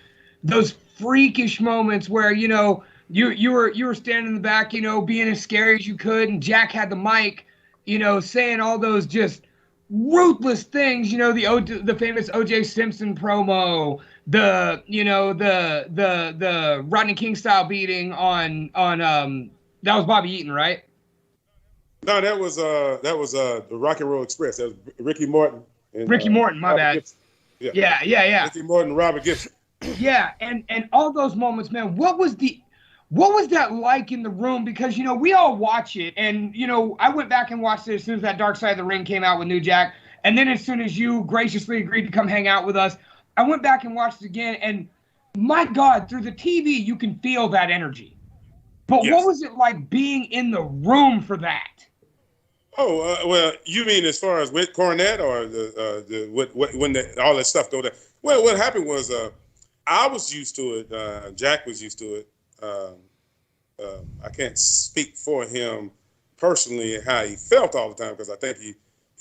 freakish moments where, you know, you were standing in the back, you know, being as scary as you could, and Jack had the mic, you know, saying all those just ruthless things, you know, the famous O.J. Simpson promo, the Rodney King style beating on that was Bobby Eaton, right? No, that was the Rock and Roll Express. That was Ricky Morton. And, my Robert bad. Gibson. Yeah. Ricky Morton and Robert Gibson. Yeah, and all those moments, man. What was that like in the room? Because, you know, we all watch it, and, you know, I went back and watched it as soon as that Dark Side of the Ring came out with New Jack, and then as soon as you graciously agreed to come hang out with us, I went back and watched it again, and my God, through the TV, you can feel that energy. But Yes. What was it like being in the room for that? Oh, well, you mean as far as with Cornette or when all that stuff go down? Well, what happened was I was used to it. Jack was used to it. I can't speak for him personally and how he felt all the time, because I think he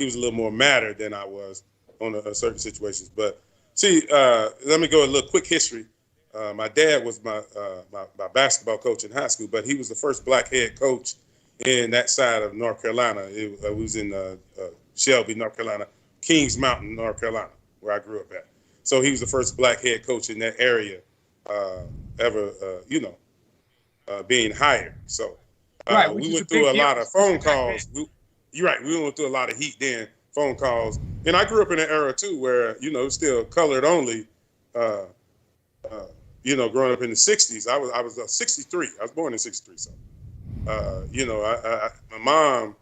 was a little more madder than I was on certain situations. But see, let me go a little quick history. My dad was my basketball coach in high school, but he was the first black head coach in that side of North Carolina. It was in Shelby, North Carolina, Kings Mountain, North Carolina, where I grew up at. So he was the first black head coach in that area ever, being hired. So Right, we went through a lot of phone calls. You're right. We went through a lot of heat then, phone calls. And I grew up in an era too where, you know, still colored only, growing up in the 60s. I was 63. I was born in 63. So, my mom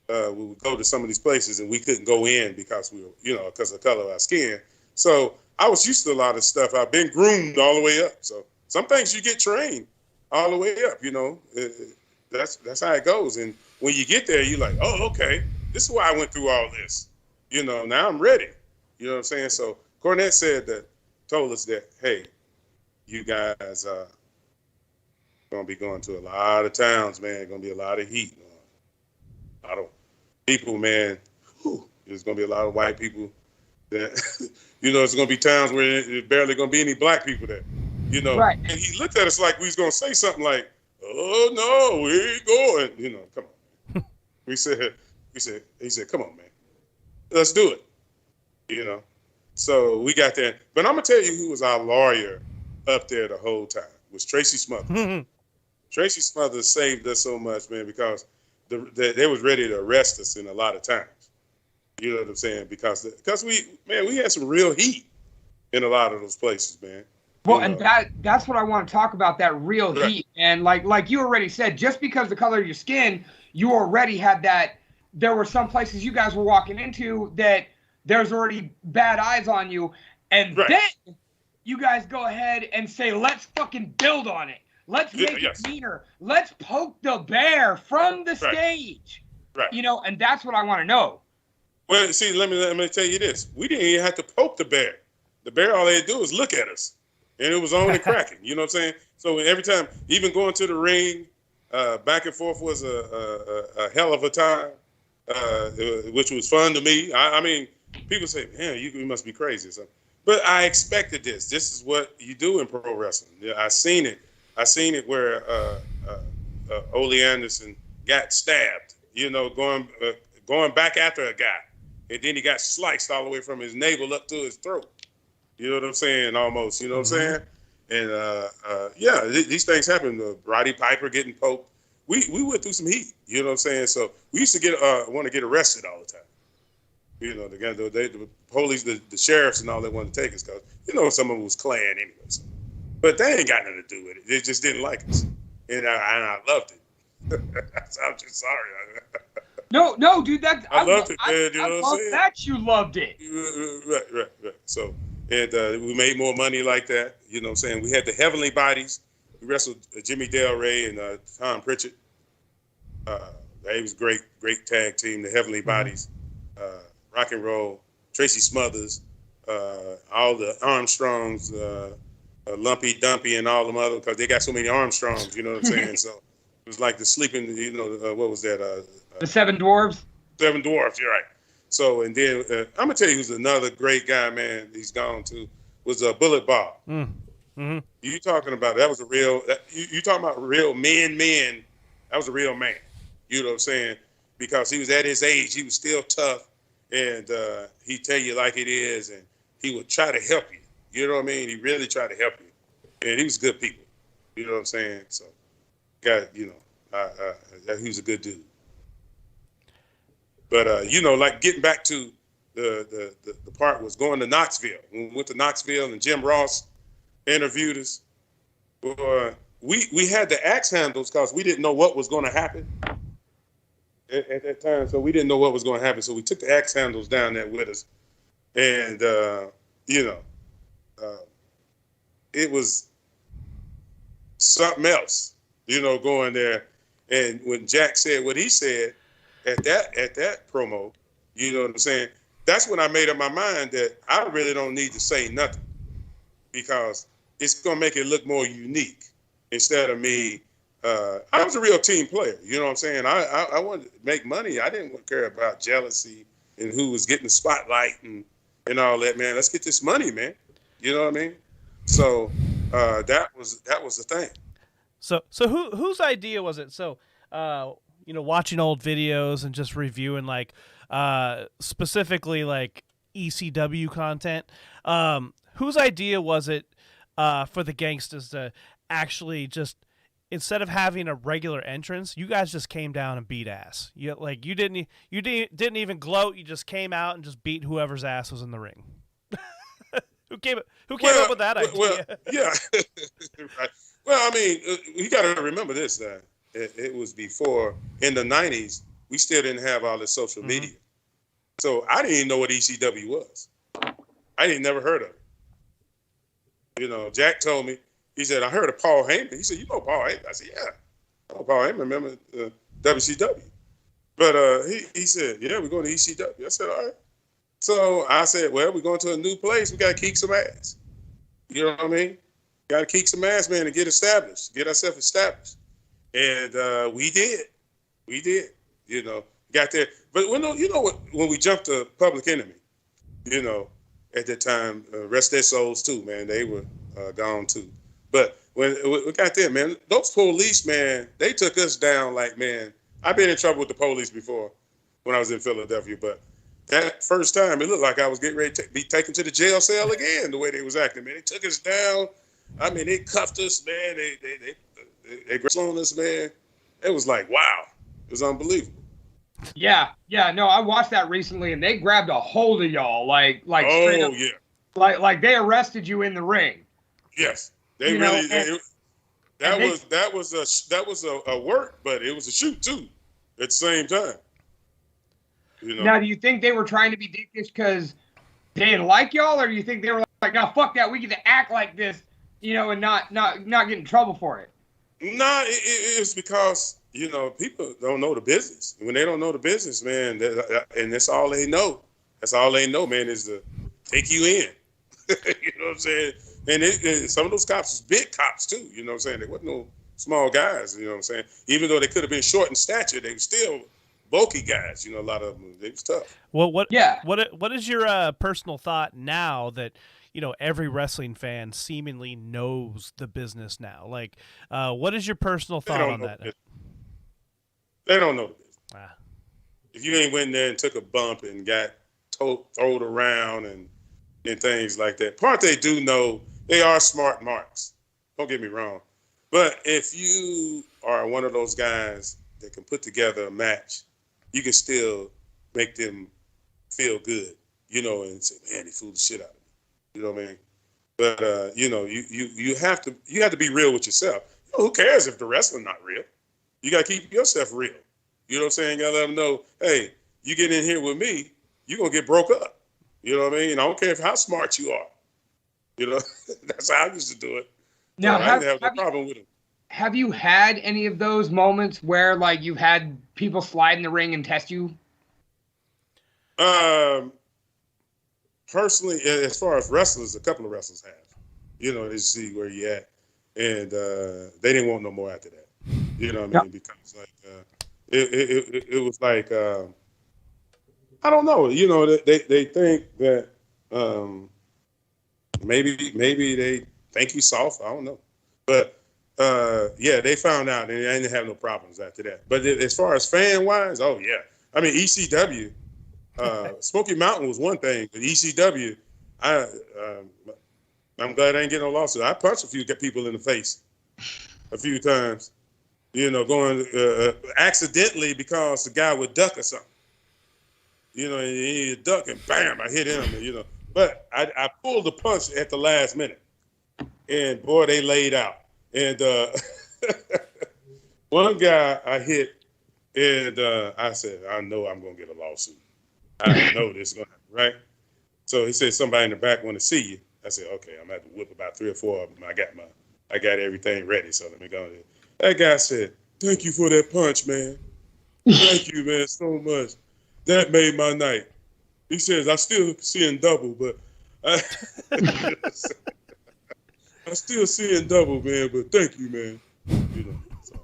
would go to some of these places and we couldn't go in because we were, because of the color of our skin. So I was used to a lot of stuff. I've been groomed all the way up. So some things you get trained all the way up, that's how it goes. And when you get there, you're like, oh, okay, this is why I went through all this. Now I'm ready. You know what I'm saying? So Cornette said that, told us that, hey, you guys gonna be going to a lot of towns, man. Gonna be a lot of heat, a lot of people, man. There's gonna be a lot of white people. That it's gonna be towns where there's barely gonna be any black people there. Right. And he looked at us like we was gonna say something like, "Oh no, we ain't going." Come on. He said, "Come on, man, let's do it." So we got there. But I'm gonna tell you who was our lawyer up there the whole time was Tracy Smothers. Tracy Smothers saved us so much, man, because they was ready to arrest us in a lot of times. You know what I'm saying? Because we had some real heat in a lot of those places, man. Well, and that's what I want to talk about, that real heat. And like you already said, just because the color of your skin, you already had that. There were some places you guys were walking into that there's already bad eyes on you. And then you guys go ahead and say, let's fucking build on it. Let's make it meaner. Let's poke the bear from the stage. Right. And that's what I want to know. Well, see, let me tell you this. We didn't even have to poke the bear. The bear, all they had to do was look at us. And it was only cracking. You know what I'm saying? So every time, even going to the ring, back and forth was a hell of a time, which was fun to me. I mean, people say, man, you must be crazy or something. But I expected this. This is what you do in pro wrestling. I seen it. I seen it where Ole Anderson got stabbed, going back after a guy. And then he got sliced all the way from his navel up to his throat. You know what I'm saying? Almost, you know what I'm saying? And these things happen. Roddy Piper getting poked. We went through some heat. You know what I'm saying? So we used to want to get arrested all the time. The police, the sheriffs, and all they wanted to take us because some of them was Klan anyways. But they ain't got nothing to do with it. They just didn't like us, and I loved it. I'm just sorry. No, dude. I loved it, man. You know I what I'm saying? That you loved it. Right. So, and we made more money like that. You know what I'm saying? We had the Heavenly Bodies. We wrestled Jimmy Del Rey and Tom Pritchett. They was great tag team. The Heavenly Bodies, Rock and Roll, Tracy Smothers, all the Armstrongs, Lumpy Dumpy, and all them other, because they got so many Armstrongs. You know what I'm saying? So it was like the sleeping. What was that? The Seven Dwarves. Seven Dwarfs. You're right. So, and then I'm gonna tell you who's another great guy, man. He's gone too. Was Bullet Bob. Mm-hmm. You talking about that was a real? You talking about real men? That was a real man. You know what I'm saying? Because he was at his age, he was still tough, and he'd tell you like it is, and he would try to help you. You know what I mean? He really tried to help you, and he was good people. You know what I'm saying? So, he was a good dude. But like getting back to the part was going to Knoxville. When we went to Knoxville and Jim Ross interviewed us, we had the axe handles because we didn't know what was going to happen at that time. So we didn't know what was going to happen. So we took the axe handles down there with us, and it was something else, going there. And when Jack said what he said at that promo, you know what I'm saying? That's when I made up my mind that I really don't need to say nothing because it's gonna make it look more unique instead of me. I was a real team player, you know what I'm saying? I wanted to make money. I didn't care about jealousy and who was getting the spotlight and all that, man. Let's get this money, man. You know what I mean? So that was the thing. So whose idea was it? So watching old videos and just reviewing specifically like ECW content. Whose idea was it for the Gangstas to actually just, instead of having a regular entrance, you guys just came down and beat ass? You didn't even gloat. You just came out and just beat whoever's ass was in the ring. Who came up with that idea? Well, yeah. Right. Well, I mean, you got to remember this. It was before, in the 90s, we still didn't have all this social media. So I didn't even know what ECW was. I didn't never heard of it. Jack told me, he said, I heard of Paul Heyman. He said, you know Paul Heyman? I said, yeah. Oh, Paul Heyman, remember WCW. But he said, yeah, we're going to ECW. I said, all right. So I said, well, we're going to a new place. We got to kick some ass. You know what I mean? Got to kick some ass, man, and get ourselves established. And we did. We did. You know, got there. But you know what? When we jumped to Public Enemy, you know, at that time, rest their souls too, man. They were gone too. But when we got there, man, those police, man, they took us down like, man, I've been in trouble with the police before when I was in Philadelphia, but that first time, it looked like I was getting ready to be taken to the jail cell again, the way they was acting, man. They took us down. I mean, they cuffed us, man. They grabbed on us, man. It was like, wow. It was unbelievable. Yeah. No, I watched that recently, and they grabbed a hold of y'all, like straight up, yeah, like they arrested you in the ring. Yes, they You really. know, That was a work, but it was a shoot too, at the same time. You know. Now, do you think they were trying to be dickish because they didn't like y'all, or do you think they were like, "No, fuck that, we get to act like this, you know, and not get in trouble for it"? Nah, it's because, you know, people don't know the business. When they don't know the business, man, and that's all they know. That's all they know, man, is to take you in. You know what I'm saying? And some of those cops was big cops too. You know what I'm saying? They wasn't no small guys. You know what I'm saying? Even though they could have been short in stature, they were still bulky guys. You know, a lot of them, they was tough. Well, what is your personal thought now that, you know, every wrestling fan seemingly knows the business now? Like, what is your personal thought on that? They don't know the business. Ah. If you ain't went there and took a bump and got thrown around and things like that, part they do know, they are smart marks. Don't get me wrong. But if you are one of those guys that can put together a match, you can still make them feel good, you know, and say, man, they fooled the shit out of me. You know what I mean? But you know, you have to be real with yourself. You know, who cares if the wrestling not real? You gotta keep yourself real. You know what I'm saying? You gotta let them know, hey, you get in here with me, you're gonna get broke up. You know what I mean? I don't care how smart you are. You know, that's how I used to do it. Now, so I didn't have no problem with it. Have you had any of those moments where, like, you've had people slide in the ring and test you? Personally, as far as wrestlers, a couple of wrestlers have. You know, they see where you at, and they didn't want no more after that. You know what I mean? Yeah. Because like it was like I don't know. You know, they think that maybe they think you soft. I don't know, but. Yeah, they found out, and I didn't have no problems after that. But as far as fan-wise, oh, yeah. I mean, ECW, Smoky Mountain was one thing, but ECW, I'm glad I ain't getting no lawsuit. I punched a few people in the face a few times, you know, going accidentally because the guy would duck or something. You know, he duck and bam, I hit him, you know. But I pulled the punch at the last minute, and boy, they laid out. And one guy I hit, and I said, I know I'm going to get a lawsuit. I know this is going to happen, right? So he said, somebody in the back want to see you. I said, okay, I'm going to have to whip about 3 or 4 of them. I got everything ready, so let me go ahead. That guy said, thank you for that punch, man. Thank you, man, so much. That made my night. He says, I still seeing double, but I'm still seeing double, man, but thank you, man. You know, so.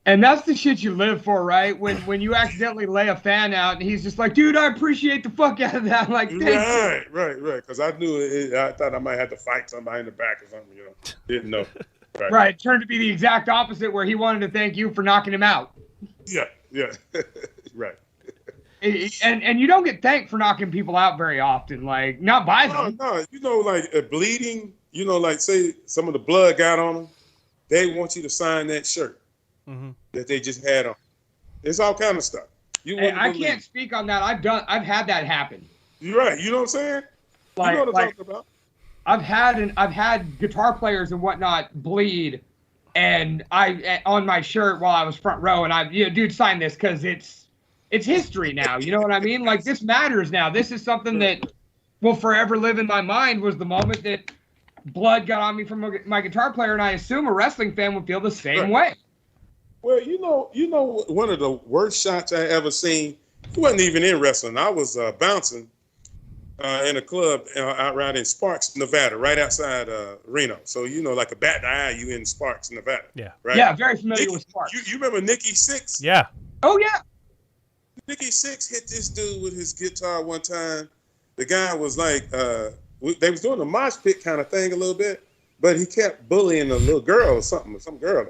And that's the shit you live for, right? When you accidentally lay a fan out and he's just like, dude, I appreciate the fuck out of that. I'm like, thank you. Right. Because I knew I thought I might have to fight somebody in the back or something, you know. Didn't know. Right. It turned to be the exact opposite where he wanted to thank you for knocking him out. Yeah. Right. And you don't get thanked for knocking people out very often, like, not by them. No. You know, like bleeding. You know, like say some of the blood got on them, they want you to sign that shirt that they just had on. It's all kind of stuff. I can't speak on that. I've had that happen. You're right. You know what I'm saying? Like, you know what I'm talking about. I've had guitar players and whatnot bleed, and I on my shirt while I was front row, and dude, sign this because it's history now. You know what I mean? Like, this matters now. This is something that will forever live in my mind. Was the moment that blood got on me from my guitar player, and I assume a wrestling fan would feel the same way. Well, you know, one of the worst shots I ever seen, He wasn't even in wrestling. I was bouncing in a club out right in Sparks, Nevada, right outside Reno. So, like a bat in the eye, you in Sparks, Nevada. Yeah. Right? Yeah, very familiar with Sparks. You remember Nikki Sixx? Yeah. Oh, yeah. Nikki Sixx hit this dude with his guitar one time. The guy was like, they was doing a mosh pit kind of thing a little bit, but he kept bullying a little girl or something, some girl.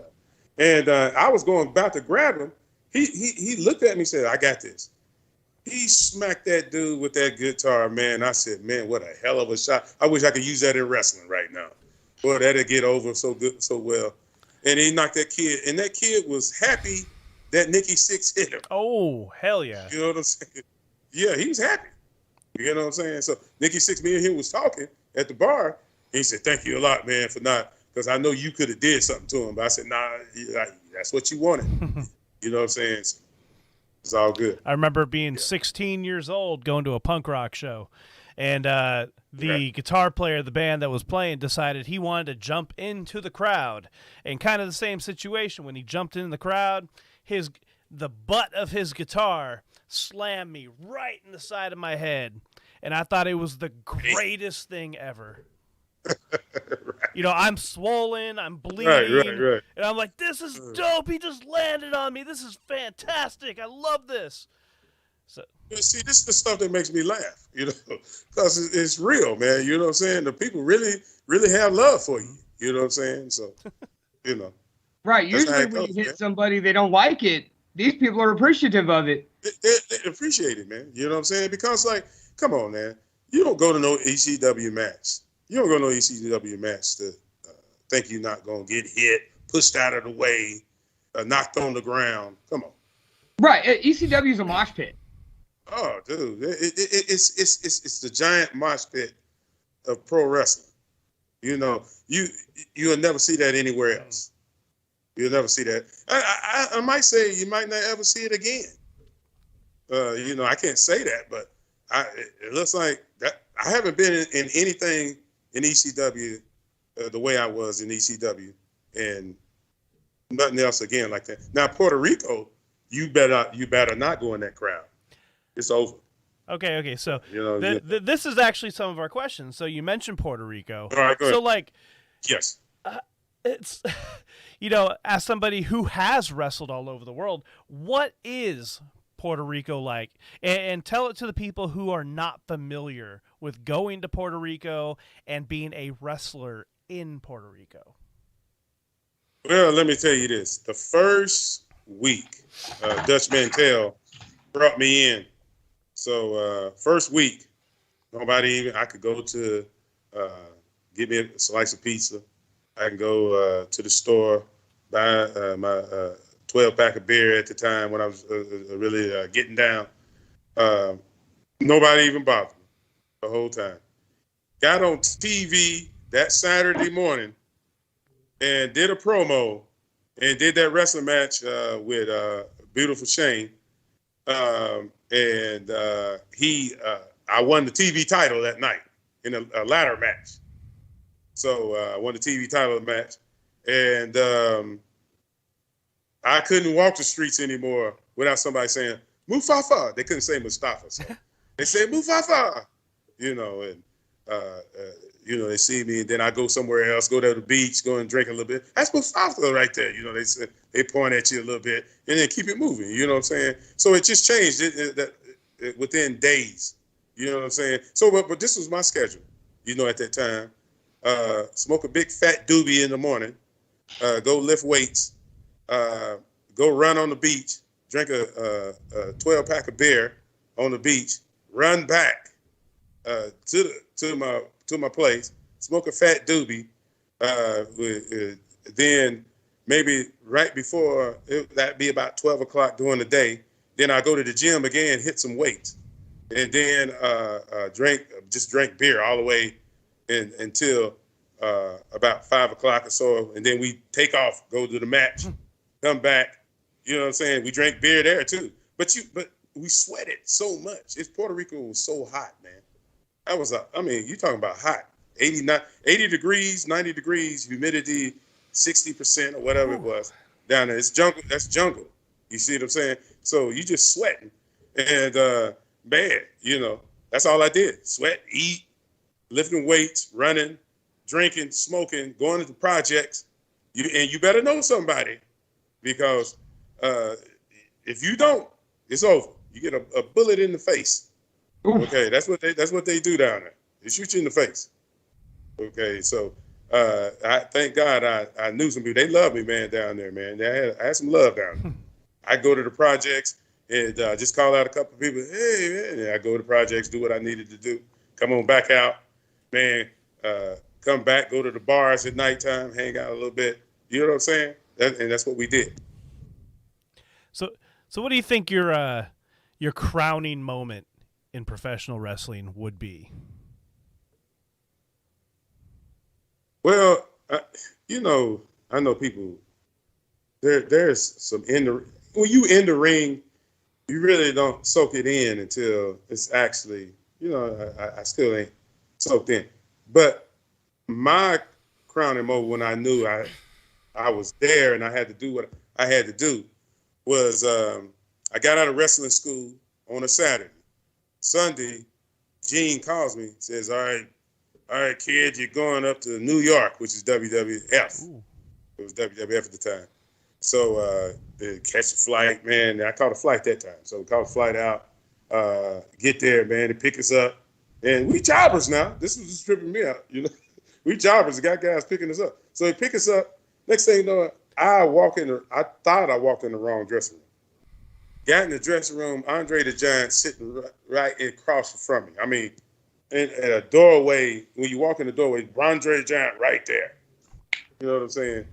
And I was about to grab him. He looked at me and said, I got this. He smacked that dude with that guitar, man. I said, man, what a hell of a shot. I wish I could use that in wrestling right now. Boy, that'd get over so good, so well. And he knocked that kid, and that kid was happy that Nikki Sixx hit him. Oh, hell yeah. You know what I'm saying? Yeah, he was happy. You know what I'm saying? So Nikki Sixx, me and him was talking at the bar, and he said, thank you a lot, man, for not, because I know you could have did something to him. But I said, nah, that's what you wanted. You know what I'm saying? It's all good. I remember being 16 years old going to a punk rock show, and the guitar player of the band that was playing decided he wanted to jump into the crowd. And kind of the same situation, when he jumped in the crowd, the butt of his guitar slammed me right in the side of my head, and I thought it was the greatest thing ever. Right. I'm swollen, I'm bleeding, right. And I'm like, this is dope. He just landed on me. This is fantastic. I love this. So, see, this is the stuff that makes me laugh, because it's real, man. You know what I'm saying? The people really, really have love for you. You know what I'm saying? So, Right. Usually when you hit somebody, they don't like it. These people are appreciative of it. They appreciate it, man. You know what I'm saying? Because, come on, man. You don't go to no ECW match. You don't go to no ECW match to think you're not going to get hit, pushed out of the way, knocked on the ground. Come on. Right. ECW is a mosh pit. Oh, dude. It's the giant mosh pit of pro wrestling. You'll never see that anywhere else. You'll never see that. I might say you might not ever see it again. I can't say that, but it looks like that. I haven't been in anything in ECW the way I was in ECW, and nothing else again like that. Now Puerto Rico, you better not go in that crowd. It's over. Okay. So this is actually some of our questions. So you mentioned Puerto Rico. All right, go ahead. So yes, it's as somebody who has wrestled all over the world, what is Puerto Rico like? And tell it to the people who are not familiar with going to Puerto Rico and being a wrestler in Puerto Rico. Well, let me tell you this. The first week, Dutch Mantel brought me in. So first week, I could go to get me a slice of pizza. I can go to the store, buy my 12-pack of beer at the time when I was really getting down. Nobody even bothered me the whole time. Got on TV that Saturday morning and did a promo and did that wrestling match with Beautiful Shane. I won the TV title that night in a ladder match. So I won the TV title match. And I couldn't walk the streets anymore without somebody saying, Mustafa. They couldn't say Mustafa. So they say Mustafa, and they see me, and then I go somewhere else, go to the beach, go and drink a little bit. That's Mustafa right there. They point at you a little bit and then keep it moving. You know what I'm saying? So it just changed within days. You know what I'm saying? So, but this was my schedule, at that time. Smoke a big fat doobie in the morning, go lift weights, go run on the beach, drink a 12-pack of beer on the beach, run back to my place, smoke a fat doobie, then maybe right before that'd be about 12 o'clock during the day. Then I go to the gym again, hit some weights, and then drink beer all the way until about 5 o'clock or so, and then we take off, go to the match, come back. You know what I'm saying? We drank beer there too, but we sweated so much. Puerto Rico was so hot, man. That was you talking about hot. 80 degrees, 90 degrees, humidity 60% or whatever it was down there. It's jungle. That's jungle. You see what I'm saying? So you just sweating. And man, that's all I did. Sweat, eat, lifting weights, running, drinking, smoking, going to the projects. You better know somebody, because if you don't, it's over. You get a bullet in the face. Okay, that's what they do down there. They shoot you in the face. Okay, so I thank God I knew some people. They love me, man, down there, man. I had some love down there. I go to the projects and just call out a couple of people. Hey, man, and I go to the projects, do what I needed to do. Come on back out, man. Come back, go to the bars at nighttime, hang out a little bit. You know what I'm saying? And that's what we did. So what do you think your crowning moment in professional wrestling would be? Well, I know people. There's some when you in the ring, you really don't soak it in until it's actually, I still ain't soaked in. But my crowning moment when I knew I was there and I had to do what I had to do was I got out of wrestling school on a Saturday. Sunday, Gene calls me, says, all right, kid, you're going up to New York, which is WWF. Ooh. It was WWF at the time. So catch a flight, man. I caught a flight that time. So we caught a flight out, get there, man. They pick us up. And we jobbers now. This was just tripping me out, We jobbers. Got guys picking us up. So they pick us up. Next thing you know, I thought I walked in the wrong dressing room. Got in the dressing room, Andre the Giant sitting right across from me. I mean, at a doorway, when you walk in the doorway, Andre the Giant right there. You know what I'm saying?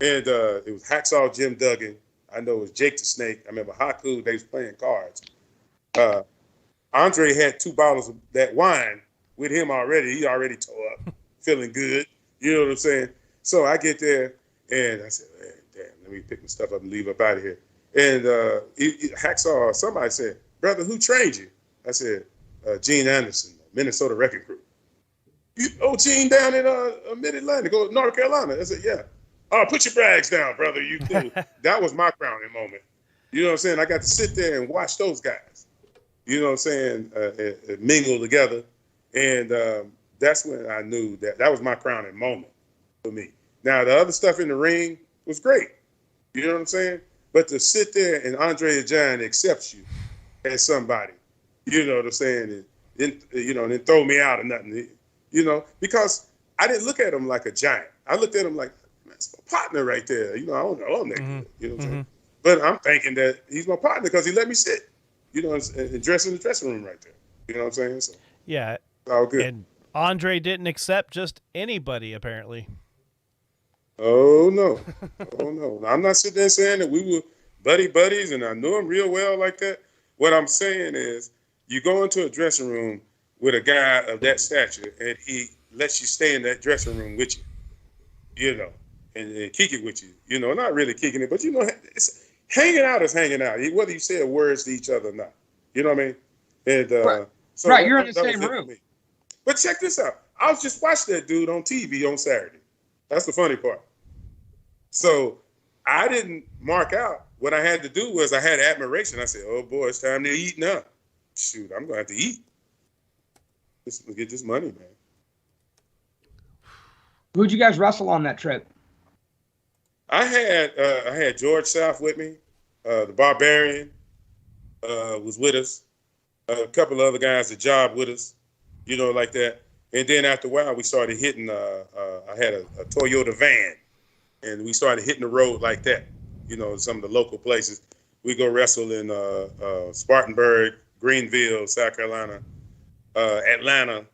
And it was Hacksaw Jim Duggan. I know it was Jake the Snake. I remember Haku, they was playing cards. Andre had 2 bottles of that wine with him already. He already tore up, feeling good. You know what I'm saying? So I get there, and I said, man, damn, let me pick my stuff up and leave up out of here. And Hacksaw, somebody said, brother, who trained you? I said, Gene Anderson, Minnesota Wrecking Crew. Gene down in Mid-Atlantic, North Carolina. I said, yeah. Oh, put your bags down, brother. You cool. That was my crowning moment. You know what I'm saying? I got to sit there and watch those guys. You know what I'm saying? Mingle together. And that's when I knew that was my crowning moment for me. Now, the other stuff in the ring was great. You know what I'm saying? But to sit there and Andre the Giant accepts you as somebody, you know what I'm saying? And then throw me out or nothing, because I didn't look at him like a giant. I looked at him like, man, it's my partner right there. I don't know him that good, you know what I'm saying? But I'm thinking that he's my partner because he let me sit, and dress in the dressing room right there. You know what I'm saying? So, yeah. All good. And Andre didn't accept just anybody, apparently. Oh, no. Oh, no. I'm not sitting there saying that we were buddies and I knew him real well like that. What I'm saying is you go into a dressing room with a guy of that stature and he lets you stay in that dressing room with you, and kick it with you. Not really kicking it, but, it's hanging out is hanging out, whether you say words to each other or not. You know what I mean? And right, so right. You're in the same room. But check this out. I was just watching that dude on TV on Saturday. That's the funny part. So I didn't mark out. What I had to do was I had admiration. I said, oh, boy, it's time to eat now. Shoot, I'm going to have to eat. Just get this money, man. Who'd you guys wrestle on that trip? I had George South with me. The Barbarian was with us. A couple of other guys that jobbed with us, like that. And then after a while, we started hitting, I had a Toyota van, and we started hitting the road like that, some of the local places. We go wrestle in Spartanburg, Greenville, South Carolina, Atlanta,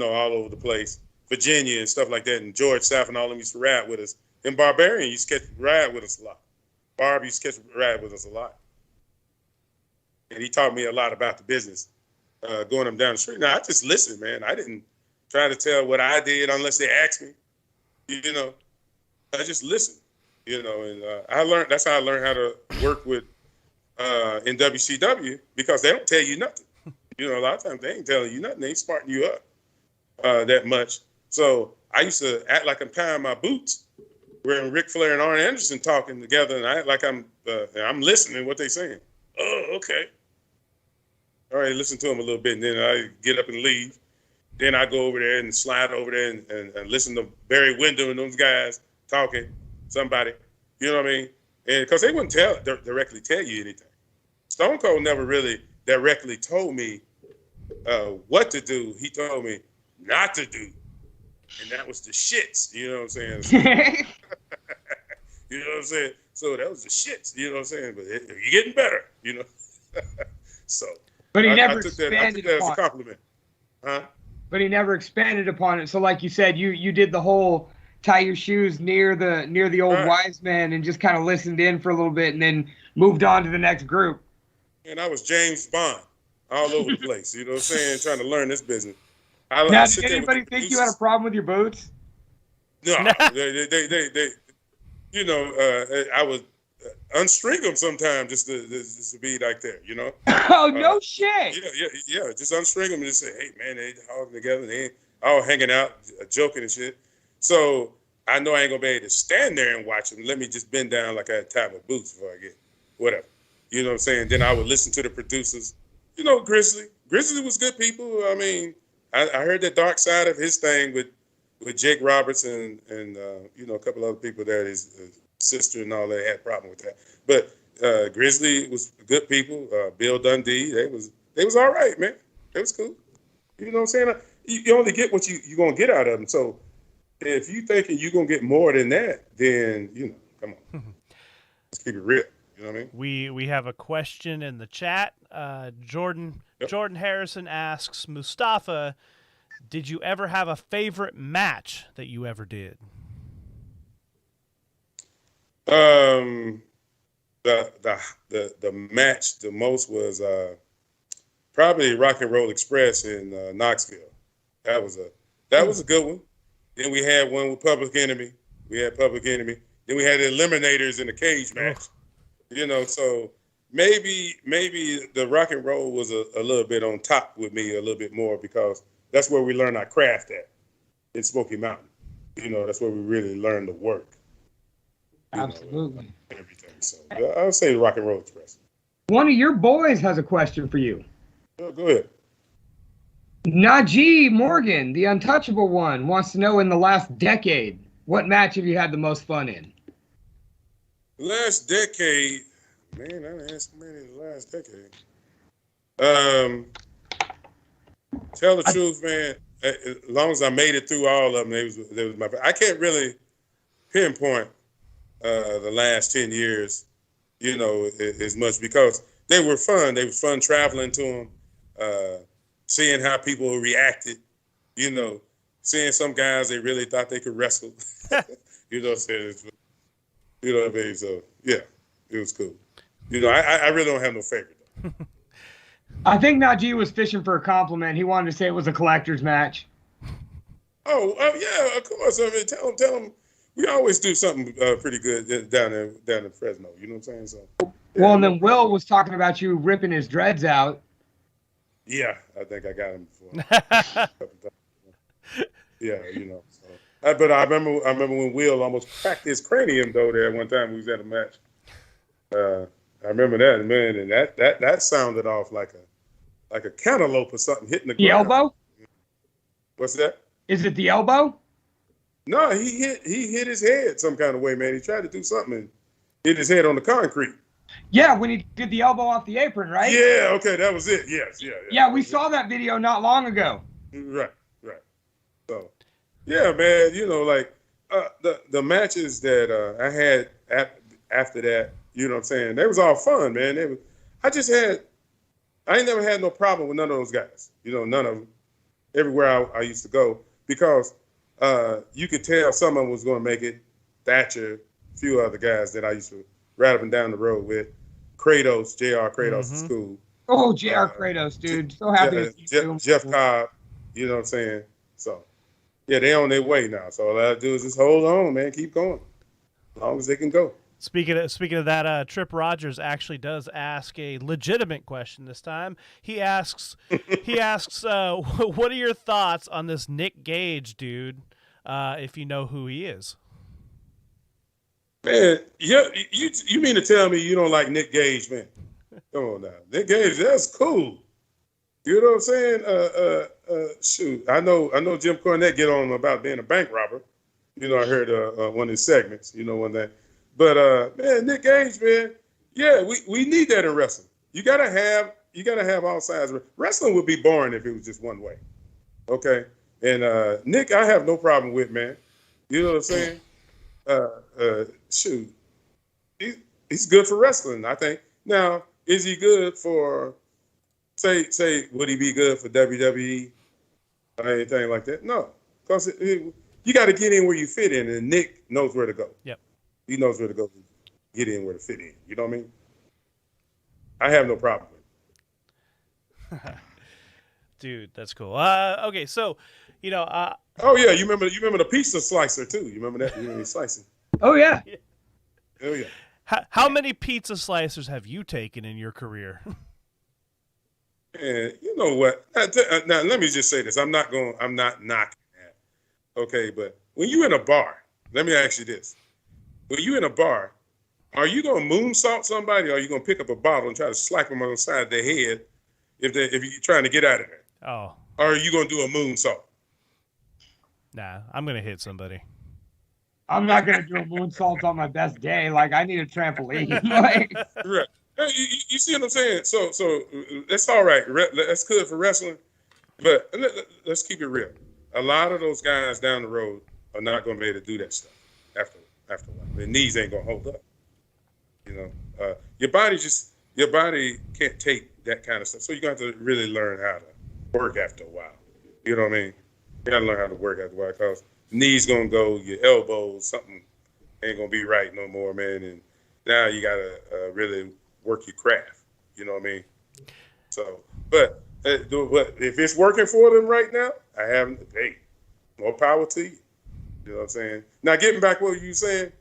all over the place, Virginia and stuff like that. And George South and all of them used to ride with us. And Barbarian used to ride with us a lot. Barb used to ride with us a lot. And he taught me a lot about the business, going them down the street. Now, I just listened, man. I didn't try to tell what I did unless they asked me. I just listened, and I learned. That's how I learned how to work with in WCW, because they don't tell you nothing. A lot of times they ain't telling you nothing. They ain't smarting you up that much. So I used to act like I'm tying my boots, when Ric Flair and Arn Anderson talking together, and I act like I'm listening to what they're saying. Oh, okay. all right, listen to them a little bit, and then I get up and leave. Then I go over there and slide over there and listen to Barry Windham and those guys talking, somebody, you know what I mean? And because they wouldn't directly tell you anything. Stone Cold never really directly told me what to do. He told me not to do. And that was the shits, you know what I'm saying? So, you know what I'm saying? So that was the shits, you know what I'm saying? But you're getting better, you know? So. But he I never took that expanded as a upon it. compliment. Huh? But he never expanded upon it. So like you said, you did the whole tie your shoes near the old Right. wise man and just kind of listened in for a little bit and then moved on to the next group. And I was James Bond all over the place, you know what I'm saying? Trying to learn this businstring. Now, did anybody think you had a problem with your boots? No, they you know, I would unstring them sometimes just to be like that, you know? Oh, no shit. Yeah, just unstring them and just say, hey, man, they all together, they ain't all hanging out, joking and shit. So I know I ain't gonna be able to stand there and watch them. Let me just bend down like I had time with boots before I get whatever. You know what I'm saying? Then I would listen to the producers. You know, Grizzly was good people. I mean, I heard the dark side of his thing with Jake Roberts and you know, a couple other people there, his sister and all that had a problem with that. But Grizzly was good people. Bill Dundee, they was all right, man. They was cool. You know what I'm saying? You only get what you're gonna get out of them. So if you thinking you're gonna get more than that, then you know, come on. Let's keep it real. You know what I mean? We have a question in the chat. Jordan Harrison asks, Mustafa, did you ever have a favorite match that you ever did? The match the most was probably Rock and Roll Express in Knoxville. That was a good one. Then we had one with Public Enemy. Then we had the Eliminators in the cage match. You know, so maybe the Rock and Roll was a little bit on top with me a little bit more because that's where we learned our craft at in Smoky Mountain. You know, that's where we really learned to work. Absolutely. Everything. So I would say Rock and Roll Express. One of your boys has a question for you. Go ahead. Najee Morgan, the untouchable one, wants to know in the last decade, what match have you had the most fun in? Last decade, man, I didn't ask many in the last decade. Tell the truth, man. As long as I made it through all of them, they was my. I can't really pinpoint the last 10 years, you know, as much because they were fun. They were fun traveling to them, seeing how people reacted. You know, seeing some guys they really thought they could wrestle. You know what I'm saying? You know what I mean? So yeah, it was cool. You know, I really don't have no favorite though. I think Najee was fishing for a compliment. He wanted to say it was a collector's match. Oh yeah, of course. I mean, tell them we always do something pretty good down in Fresno. You know what I'm saying? So. Yeah. Well, and then Will was talking about you ripping his dreads out. Yeah, I think I got him before. Yeah, you know. So. But I remember when Will almost cracked his cranium though. There one time we was at a match. I remember that, man, and that sounded off like a cantaloupe or something hitting the ground. The elbow? What's that? Is it the elbow? No, he hit his head some kind of way, man. He tried to do something and hit his head on the concrete. Yeah, when he did the elbow off the apron, right? Yeah, okay, that was it. Yes, yeah. Yeah, we saw that video not long ago. Right. So, yeah, man, you know, like the matches that I had after that, you know what I'm saying? They was all fun, man. I ain't never had no problem with none of those guys. You know, none of them. Everywhere I used to go because you could tell some of them was going to make it. Thatcher, a few other guys that I used to ride up and down the road with. Kratos, J.R. Kratos is cool. Oh, J.R. Kratos, dude. So happy to see you. Jeff Cobb, you know what I'm saying? So, yeah, they on their way now. So all I have to do is just hold on, man. Keep going. As long as they can go. Speaking of that, Trip Rogers actually does ask a legitimate question this time. He asks, what are your thoughts on this Nick Gage dude? If you know who he is. Man, yeah, you mean to tell me you don't like Nick Gage, man? Come on now, Nick Gage, that's cool. You know what I'm saying? Shoot, I know Jim Cornette get on about being a bank robber. You know, I heard one of his segments. You know, one that. But man, Nick Gage, man, yeah, we need that in wrestling. You gotta have all sides. Wrestling would be boring if it was just one way. Okay, and Nick, I have no problem with, man. You know what I'm saying? Shoot, he's good for wrestling, I think. Now, is he good for? Say, would he be good for WWE or anything like that? No, because you got to get in where you fit in, and Nick knows where to go. Yep. He knows where to go, get in where to fit in. You know what I mean? I have no problem with it. Dude, that's cool. Okay, so, oh yeah, you remember the pizza slicer too? You remember that? You remember slicing? Oh yeah. Oh yeah. How many pizza slicers have you taken in your career? And you know what? Now let me just say this. I'm not knocking that. Okay, but when you in a bar, let me ask you this. When you in a bar, are you gonna moonsault somebody, or are you gonna pick up a bottle and try to slap them on the side of their head if you're trying to get out of there? Oh. Or are you gonna do a moonsault? Nah, I'm gonna hit somebody. I'm not gonna do a moonsault on my best day. Like I need a trampoline. Like, Right. You see what I'm saying? So that's all right. That's good for wrestling, but let's keep it real. A lot of those guys down the road are not going to be able to do that stuff after a while. Their knees ain't going to hold up. You know, your body can't take that kind of stuff. So you're going to have to really learn how to work after a while. You know what I mean? You got to learn how to work after a while because knees going to go, your elbows, something ain't going to be right no more, man. And now you got to really work your craft, you know what I mean? So, but if it's working for them right now, hey, more power to you. You know what I'm saying? Now, getting back what you were saying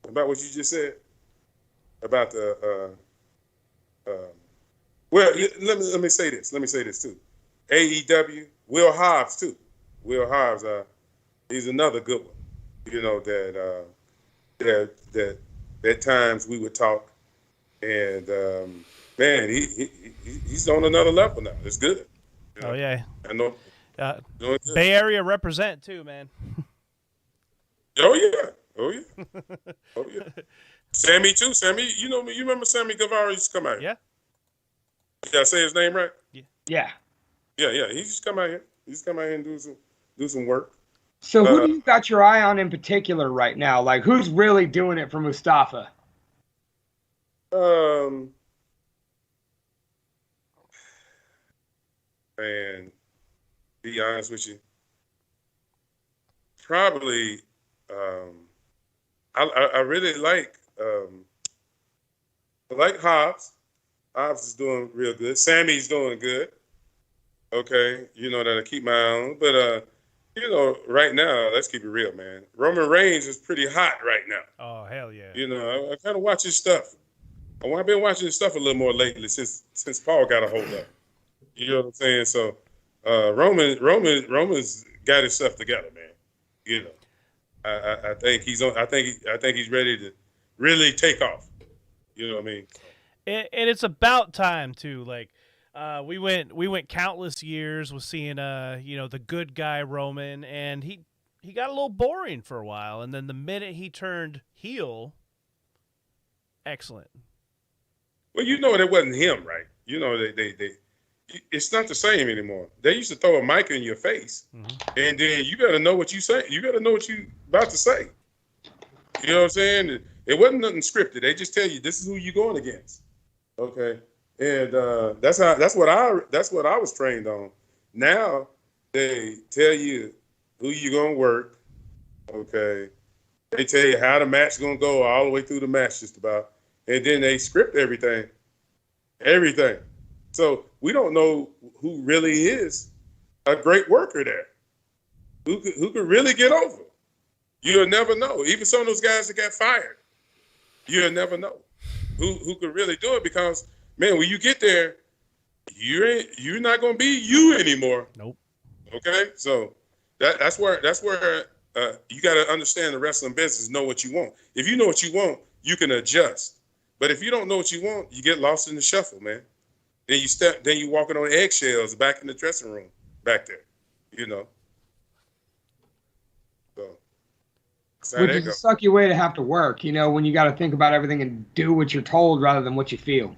about what you just said about the well, let me say this. Let me say this too. AEW, Will Hobbs too. Will Hobbs, he's another good one. You know that at times we would talk, and man, he's on another level now. It's good. You know? Oh yeah. I know. Bay Area represent too, man. Oh yeah. Oh yeah. Oh yeah. Sammy too. Sammy, you know me. You remember Sammy Guevara used to come out here? Yeah. Did I say his name right? yeah. Yeah. He used to come out here. He used to come out here and do some work. So who do you got your eye on in particular right now? Like who's really doing it for Mustafa? And be honest with you, probably I really like Hobbs. Hobbs is doing real good. Sammy's doing good. Okay, you know that I keep my eye on, but you know, right now, let's keep it real, man. Roman Reigns is pretty hot right now. Oh hell yeah! You know, I kind of watch his stuff. I've been watching his stuff a little more lately since Paul got a hold of it. You know what I'm saying? So Roman's got his stuff together, man. You know, I think he's on. I think he's ready to really take off. You know what I mean? And it's about time too. Like we went countless years with seeing the good guy Roman, and he got a little boring for a while, and then the minute he turned heel, excellent. Well, you know that wasn't him, right? You know they it's not the same anymore. They used to throw a mic in your face, and then you got to know what you say. You got to know what you about to say. You know what I'm saying? It wasn't nothing scripted. They just tell you this is who you're going against. Okay, and that's what I was trained on. Now they tell you who you're gonna work. Okay, they tell you how the match gonna go all the way through the match, just about, and then they script everything. So we don't know who really is a great worker there. Who could really get over? You'll never know. Even some of those guys that got fired, you'll never know who could really do it, because man, when you get there, you're not gonna be you anymore. Nope. Okay, so that's where you got to understand the wrestling business. Know what you want. If you know what you want, you can adjust. But if you don't know what you want, you get lost in the shuffle, man. Then you walking on eggshells back in the dressing room back there, you know. So Which is a sucky way to have to work, you know, when you got to think about everything and do what you're told rather than what you feel.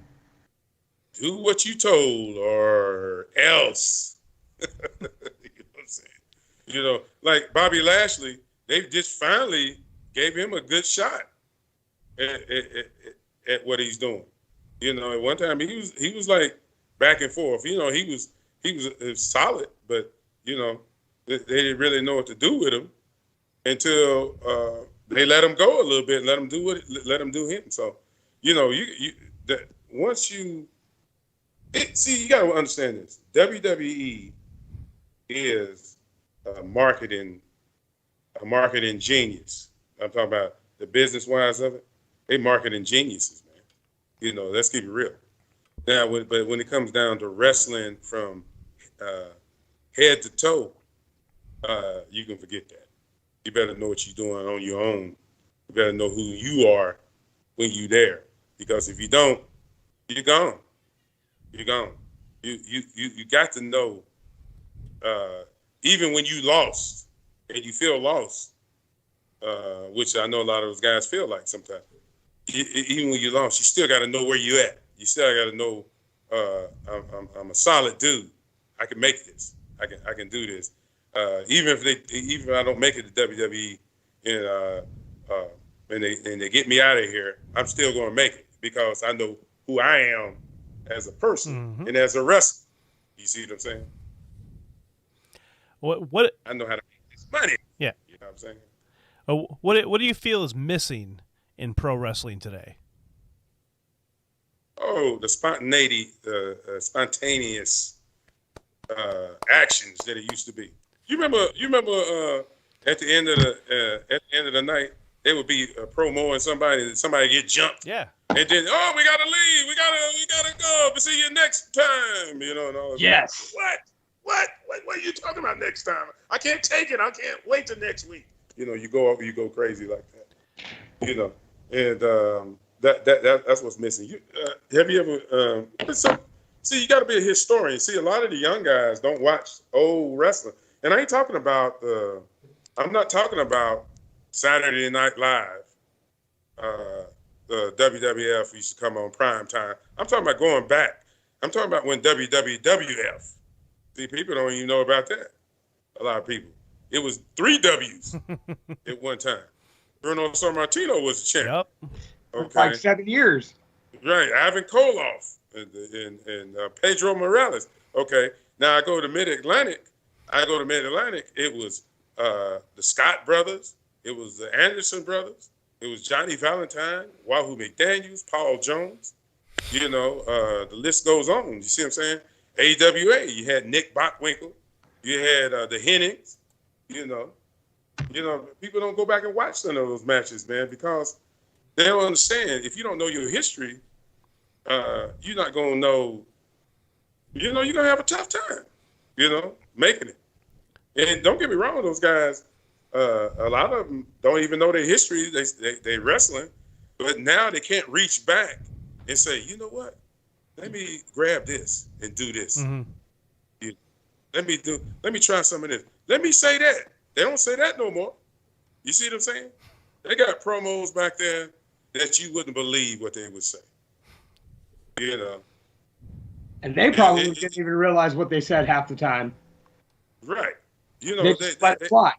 Do what you told or else. You know what I'm saying? You know, like Bobby Lashley, they just finally gave him a good shot at what he's doing. You know, at one time he was like back and forth. You know, he was solid, but you know, they didn't really know what to do with him until they let him go a little bit and let him do him. So, you know, once you see, you got to understand this. WWE is a marketing genius. I'm talking about the business wise of it. They marketing geniuses, man. You know, let's keep it real. Now, but when it comes down to wrestling from head to toe, you can forget that. You better know what you're doing on your own. You better know who you are when you're there. Because if you don't, you're gone. You're gone. You got to know, even when you lost and you feel lost, which I know a lot of those guys feel like sometimes. Even when you lost, you still got to know where you at. You still got to know I'm a solid dude. I can make this. I can do this. Even if I don't make it to WWE and they get me out of here, I'm still going to make it because I know who I am as a person and as a wrestler. You see what I'm saying? What I know how to make this money. Yeah. You know what I'm saying? What do you feel is missing in pro wrestling today? Oh, the spontaneity, spontaneous actions that it used to be. You remember at the end of the night, there would be a promo and somebody get jumped. Yeah. And then, we gotta leave. We gotta go. But see you next time. You know, and all that. Yes. What are you talking about next time? I can't take it. I can't wait till next week. You know, you go crazy like that. You know, and that's what's missing. Have you ever? See, you got to be a historian. See, a lot of the young guys don't watch old wrestling, and I ain't talking about I'm not talking about Saturday Night Live. The WWF used to come on prime time. I'm talking about going back. I'm talking about when WWF. See, people don't even know about that. A lot of people. It was 3 W's at one time. Bruno Sammartino was the champ. Yep. Okay. Like 7 years. Right. Ivan Koloff and Pedro Morales. Okay. Now I go to Mid-Atlantic. It was the Scott brothers. It was the Anderson brothers. It was Johnny Valentine, Wahoo McDaniels, Paul Jones. You know, the list goes on. You see what I'm saying? AWA, you had Nick Bockwinkel. You had the Hennings. You know, people don't go back and watch some of those matches, man, because they don't understand. If you don't know your history, you're not going to know, you're going to have a tough time, making it. And don't get me wrong, those guys, a lot of them don't even know their history. They wrestling, but now they can't reach back and say, you know what? Let me grab this and do this. Mm-hmm. Let me try some of this. Let me say that. They don't say that no more. You see what I'm saying? They got promos back there that you wouldn't believe what they would say. And they probably didn't even realize what they said half the time. Right. They just let it fly.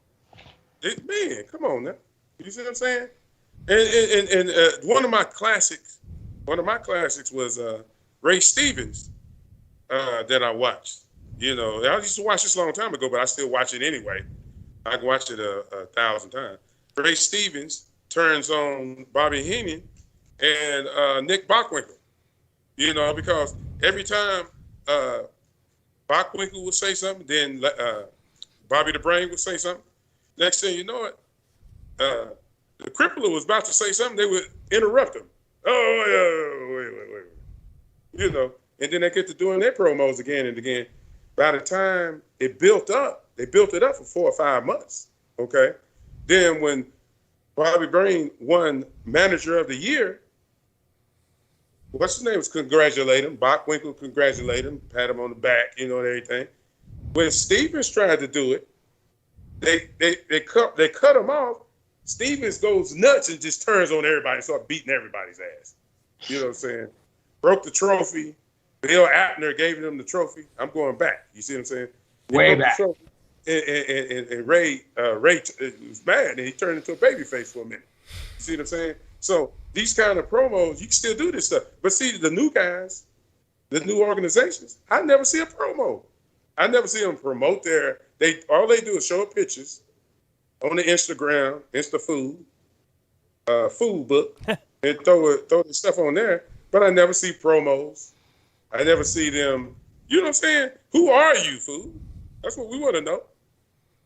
Man, come on now. You see what I'm saying? And one of my classics was Ray Stevens that I watched. I used to watch this a long time ago, but I still watch it anyway. I can watch it 1,000 times. Ray Stevens turns on Bobby Heenan and Nick Bockwinkel. Because every time Bockwinkel would say something, then Bobby the Brain would say something. Next thing you know it, the Crippler was about to say something, they would interrupt him. Oh, wait. And then they get to doing their promos again and again. By the time it built up, they built it up for 4 or 5 months. Okay. Then when Bobby Brain won Manager of the Year, what's his name was congratulate him. Bockwinkel congratulate him, pat him on the back, and everything. When Stevens tried to do it, they cut him off. Stevens goes nuts and just turns on everybody and starts beating everybody's ass. You know what I'm saying? Broke the trophy. Bill Abner gave him the trophy. I'm going back. You see what I'm saying? Way back. And Ray was mad and he turned into a baby face for a minute. You see what I'm saying? So these kind of promos, you can still do this stuff. But see, the new guys, the new organizations, I never see a promo. I never see them promote all they do is show up pictures on the Instagram, food book, and throw the stuff on there. But I never see promos. I never see them. You know what I'm saying? Who are you, food? That's what we want to know.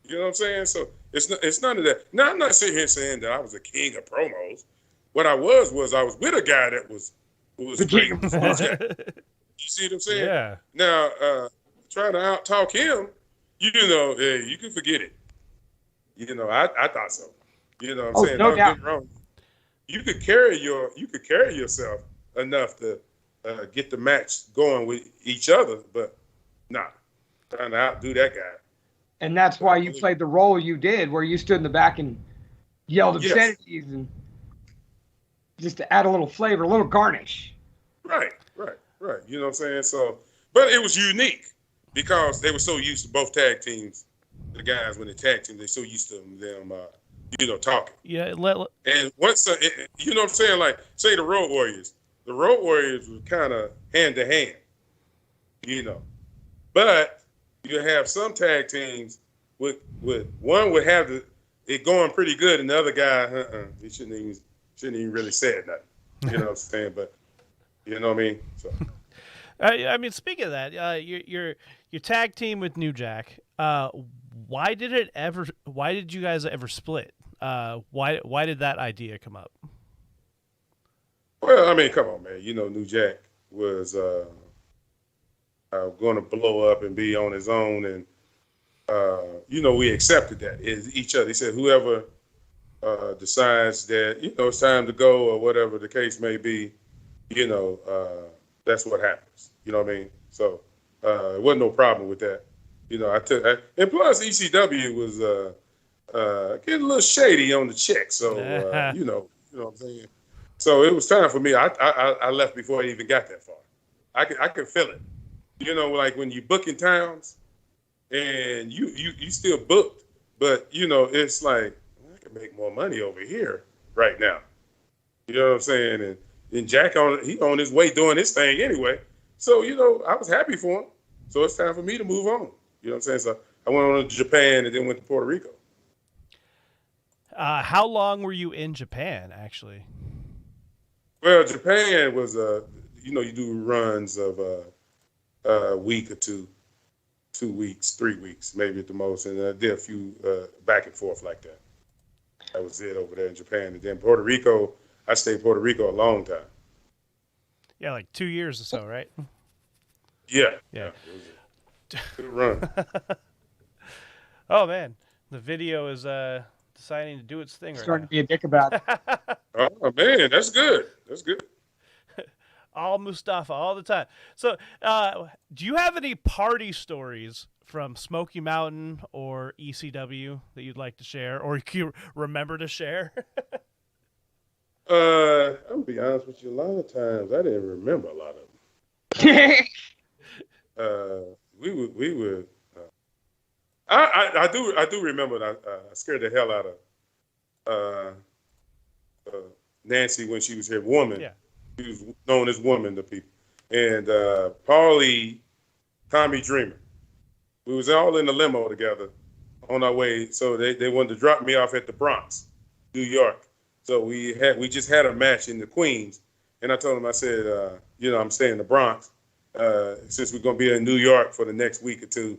You know what I'm saying? So it's none of that. Now I'm not sitting here saying that I was a king of promos. What I was I was with a guy that was great. You see what I'm saying? Yeah. Now trying to out-talk him, you can forget it. I thought so. You know what I'm saying? No doubt. Wrong. You could carry yourself enough to get the match going with each other, but trying to outdo that guy. And that's why you played the role you did, where you stood in the back and yelled obscenities and just to add a little flavor, a little garnish. Right. You know what I'm saying? So, but it was unique because they were so used to both tag teams. The guys, when they tag team, they're so used to them, talking. Yeah. And once, you know what I'm saying? Like, say the Road Warriors. The Road Warriors were kind of hand to hand, But you have some tag teams with one would have it going pretty good, and the other guy, he shouldn't even really say nothing. You know what I'm saying? But you know what I mean? So. I mean, speaking of that, your tag team with New Jack. Why did you guys ever split? Why did that idea come up? Well, I mean, come on, man. New Jack was going to blow up and be on his own, and we accepted that as each other. He said, whoever decides that it's time to go or whatever the case may be, that's what happens. You know what I mean? So it wasn't no problem with that. And plus ECW was getting a little shady on the check. So you know what I'm saying. So it was time for me. I left before I even got that far. I could feel it. Like when you book in towns and you still booked, but it's like I can make more money over here right now. You know what I'm saying? And Jack he on his way doing his thing anyway. So I was happy for him. So it's time for me to move on. You know what I'm saying? So I went on to Japan and then went to Puerto Rico. How long were you in Japan, actually? Well, Japan was you do runs of a week or 2 weeks, 3 weeks, maybe at the most, and I did a few back and forth like that. That was it over there in Japan, and then Puerto Rico. I stayed in Puerto Rico a long time. Yeah, like 2 years or so, right? Yeah. Yeah. Good run. Oh man, the video is deciding to do its thing right now. Starting to be a dick about it. Oh man, that's good. That's good. All Mustafa all the time. So, do you have any party stories from Smoky Mountain or ECW that you'd like to share, or you remember to share? I'm gonna be honest with you. A lot of times, I didn't remember a lot of them. We would. I do remember that I scared the hell out of Nancy when she was here. Woman. Yeah. She was known as Woman to people. And Paulie, Tommy Dreamer. We was all in the limo together on our way. So they wanted to drop me off at the Bronx, New York. So we just had a match in the Queens. And I told them, I said, I'm staying in the Bronx since we're going to be in New York for the next week or two.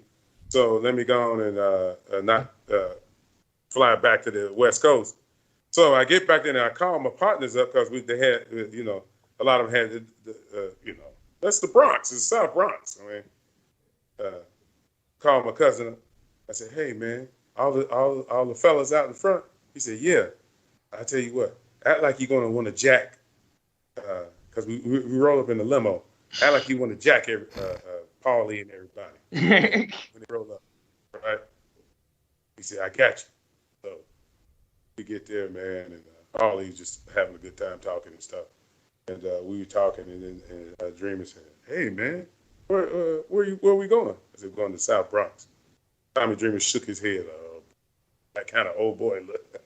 So let me go on and not fly back to the West Coast. So I get back there and I call my partners up because they had, a lot of them had, that's the Bronx. It's the South Bronx. I mean, called my cousin up. I said, hey, man, all the fellas out in front? He said, yeah. I tell you what, act like you're going to want to jack because we roll up in the limo. Act like you want to jack Paulie and everybody when they roll up, right? He said, "I got you." So we get there, man, and Paulie's just having a good time talking and stuff. And we were talking, and then Dreamer said, "Hey, man, where we going?" I said, "We're going to South Bronx." Tommy Dreamer shook his head. That kind of old boy look.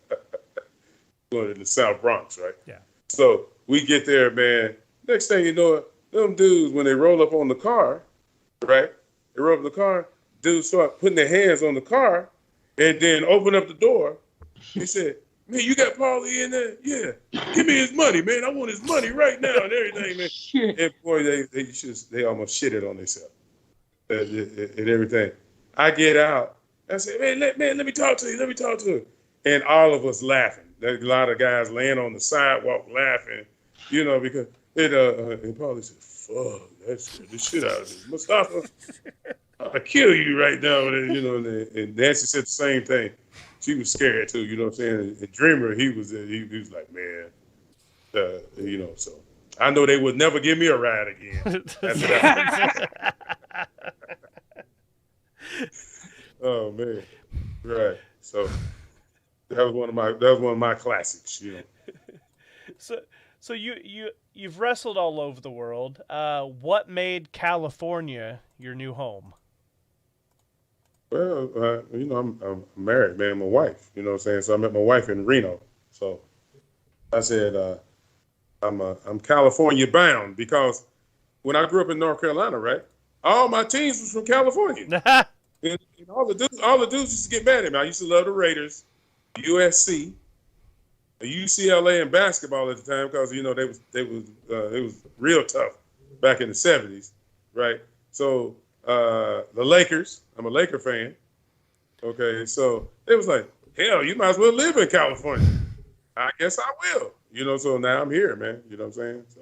Going to the South Bronx, right? Yeah. So we get there, man. Next thing you know, them dudes, when they roll up on the car, right? They roll up the car, dudes start putting their hands on the car and then open up the door. He said, "Man, you got Paulie in there? Yeah. Give me his money, man. I want his money right now," and everything, man. Shit. And boy, they almost shitted on themselves and everything. I get out. I said, let me talk to you. Let me talk to you. And all of us laughing. There's a lot of guys laying on the sidewalk laughing, because and Paulie said, "Fuck, that scared the shit out of me. Mustafa, I'll kill you right now." And Nancy said the same thing. She was scared too, you know what I'm saying? And Dreamer, he was like, man, so I know they would never give me a ride again. Oh man. Right. So that was one of my classics, So you've wrestled all over the world. What made California your new home? Well, I'm married, man. My wife, you know what I'm saying? So I met my wife in Reno. So I said, I'm California bound because when I grew up in North Carolina, right, all my teams was from California. and all the dudes used to get mad at me. I used to love the Raiders, USC, UCLA, and basketball at the time because they was real tough back in the 70s, right? So the Lakers, I'm a Laker fan. Okay, so it was like, hell, you might as well live in California. I guess I will. So now I'm here, man. You know what I'm saying? So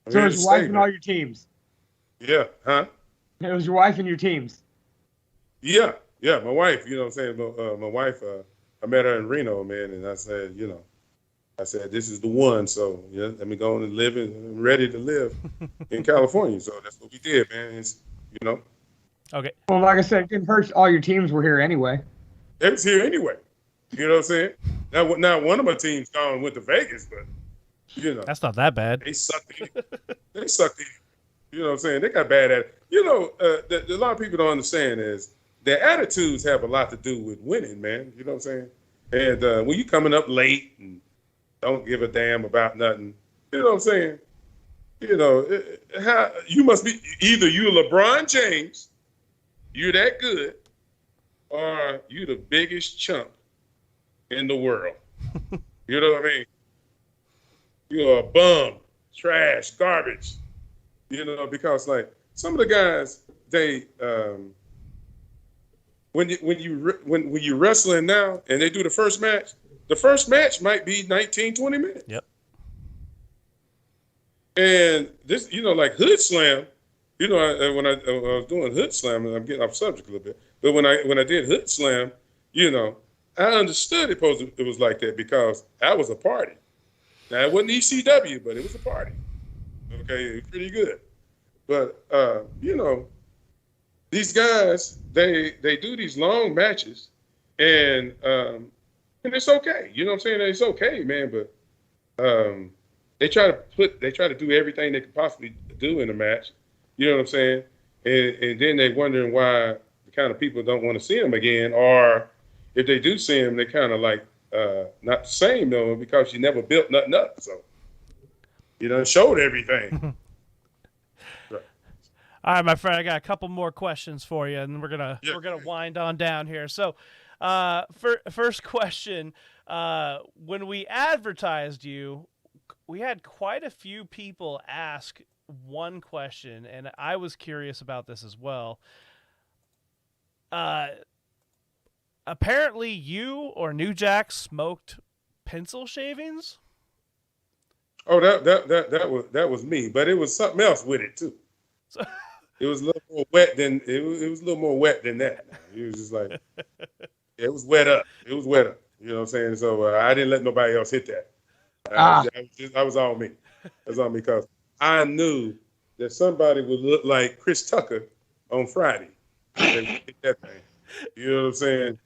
it was your wife and all your teams? Yeah, huh? It was your wife and your teams? Yeah, my wife, you know what I'm saying? My wife, I met her in Reno, man, and I said, this is the one. So, let me go on and live I'm ready to live in California. So that's what we did, man. Okay. Well, like I said, it didn't hurt all your teams were here anyway. It was here anyway. You know what I'm saying? Now one of my teams gone and went to Vegas, but, That's not that bad. They sucked in. You know what I'm saying? They got bad at it. A lot of people don't understand is their attitudes have a lot to do with winning, man. You know what I'm saying? And when you coming up late and don't give a damn about nothing, you know what I'm saying? You must be either you LeBron James, you're that good, or you the biggest chump in the world. You know what I mean? You're a bum, trash, garbage. Because like some of the guys, they when you're wrestling now and they do the first match might be 19, 20 minutes. Yep. And this, like Hood Slam, when I was doing Hood Slam, and I'm getting off subject a little bit, but when I did Hood Slam, I understood it was like that because that was a party. Now it wasn't ECW, but it was a party. Okay, it was pretty good. But these guys, they do these long matches, and it's okay. You know what I'm saying? It's okay, man. But they try to do everything they could possibly do in a match. You know what I'm saying? And then they're wondering why the kind of people don't want to see them again, or if they do see them, they kind of like not the same though because you never built nothing up. So it showed everything. Right. All right, my friend, I got a couple more questions for you, and we're gonna wind on down here. So, first question: when we advertised you, we had quite a few people ask one question, and I was curious about this as well. Apparently, you or New Jack smoked pencil shavings. Oh, that was me, but it was something else with it too. So, it was a little more wet than it was a little more wet than that. It was just like it was wet up. It was wet up. You know what I'm saying? So I didn't let nobody else hit that. I was all me. That's all me because I knew that somebody would look like Chris Tucker on Friday. They hit that thing. You know what I'm saying?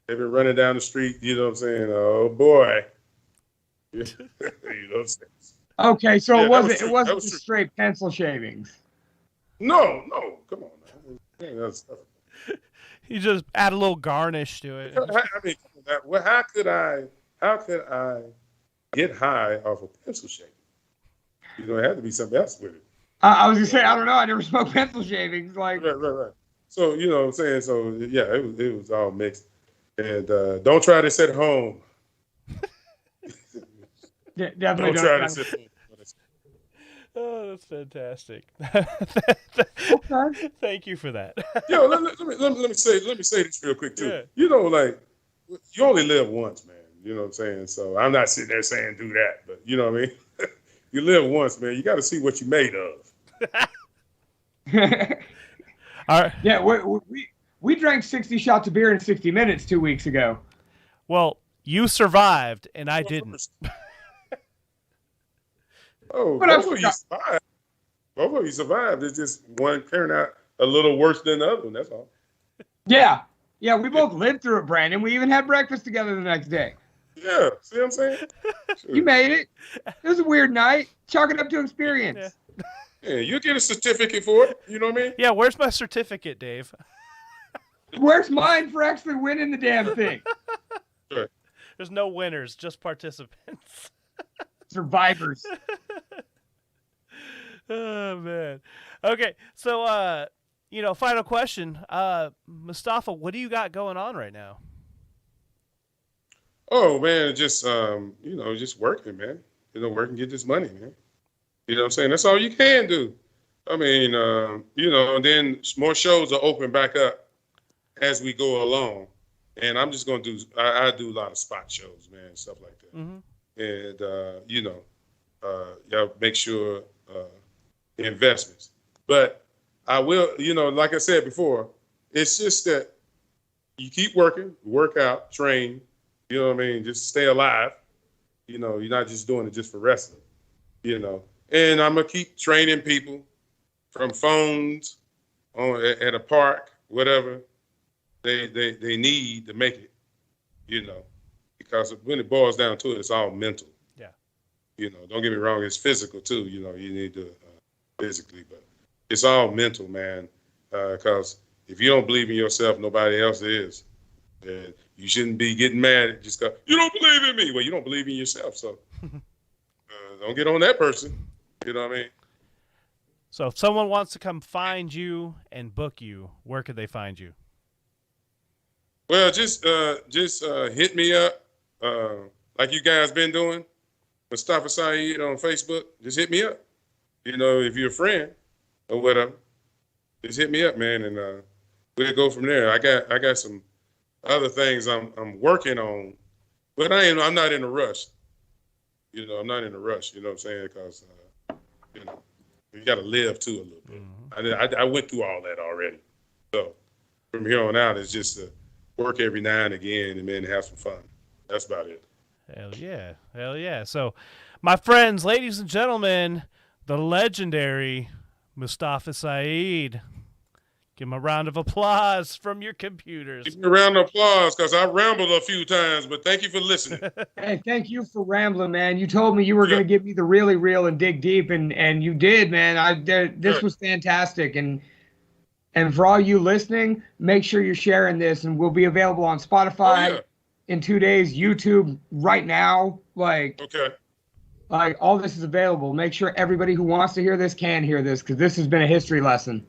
They've been running down the street. You know what I'm saying? Oh boy. You know what I'm saying? Okay, so Yeah, it that was wasn't true. it That wasn't was just true. straight pencil shavings. No, come on. Man. You just add a little garnish to it. I mean, how could I get high off a pencil shaving? You know, it had to be something else with it. I was gonna say I don't know. I never smoked pencil shavings. Like Right. So you know what I'm saying. So yeah, it was all mixed. And don't try this at home. definitely Don't try this at home. Oh, that's fantastic. Okay. Thank you for that. Yo, let me say this real quick too. Yeah. You know, like you only live once, man. You know what I'm saying? So I'm not sitting there saying do that, but you know what I mean. You live once, man. You got to see what you're made of. All right. Yeah, we drank 60 shots of beer in 60 minutes 2 weeks ago. Well, you survived, and I didn't. Oh, But I both of you survived. Both of you survived. It's just one turned out a little worse than the other one. That's all. Yeah, we both lived through it, Brandon. We even had breakfast together the next day. Yeah, see what I'm saying? Sure. You made it. It was a weird night. Chalk it up to experience. Yeah, you get a certificate for it. You know what I mean? Yeah, where's my certificate, Dave? Where's mine for actually winning the damn thing? Sure. There's no winners, just participants. Survivors. Oh, man. Okay, so, final question. Mustafa, what do you got going on right now? Oh man, just just working, man. Working, get this money, man. You know what I'm saying? That's all you can do. I mean, and then more shows are open back up as we go along. And I'm just gonna I do a lot of spot shows, man, stuff like that. Mm-hmm. And y'all make sure investments. But I will, like I said before, it's just that you keep working, work out, train. You know what I mean? Just stay alive. You're not just doing it just for wrestling. And I'm gonna keep training people from phones at a park, whatever they need to make it. Because when it boils down to it, it's all mental. Yeah. Don't get me wrong, it's physical too. You need to physically, but it's all mental, man. Because if you don't believe in yourself, nobody else is. And you shouldn't be getting mad just because you don't believe in me. Well, you don't believe in yourself, so don't get on that person. You know what I mean? So if someone wants to come find you and book you, where could they find you? Well, just hit me up like you guys been doing. Mustafa Saed on Facebook. Just hit me up. If you're a friend or whatever, just hit me up, man, and we'll go from there. I got some other things I'm working on, but I'm not in a rush. I'm not in a rush. You know what I'm saying? Because you got to live too a little bit. Mm-hmm. I went through all that already. So from here on out, it's just work every now and again, and then have some fun. That's about it. Hell yeah! So, my friends, ladies and gentlemen, the legendary Mustafa Saed. Give him a round of applause from your computers. Give me a round of applause because I rambled a few times, but thank you for listening. Hey, thank you for rambling, man. You told me you were going to give me the really real and dig deep, and you did, man. This was fantastic. And for all you listening, make sure you're sharing this, and we'll be available on Spotify in 2 days, YouTube right now. Like all this is available. Make sure everybody who wants to hear this can hear this, because this has been a history lesson.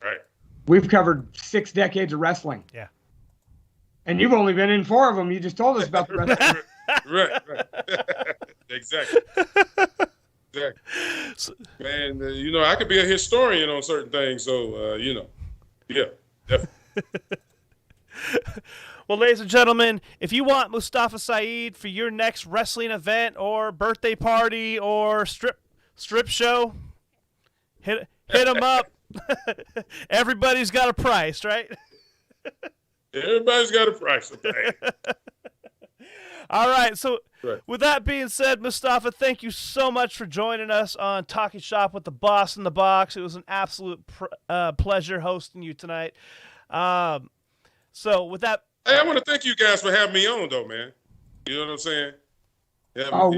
Right. We've covered 6 decades of wrestling. Yeah. And you've only been in 4 of them. You just told us about the wrestling. Right. Exactly. Man, I could be a historian on certain things, so, yeah, definitely. Well, ladies and gentlemen, if you want Mustafa Saed for your next wrestling event or birthday party or strip show, hit him up. Everybody's got a price, right? Everybody's got a price to pay. All right, so Right. With that being said, Mustafa, thank you so much for joining us on Talking Shop with the Boss in the Box. It was an absolute pleasure hosting you tonight. So with that, Hey, I want to thank you guys for having me on, though, man. You know what I'm saying? Yeah,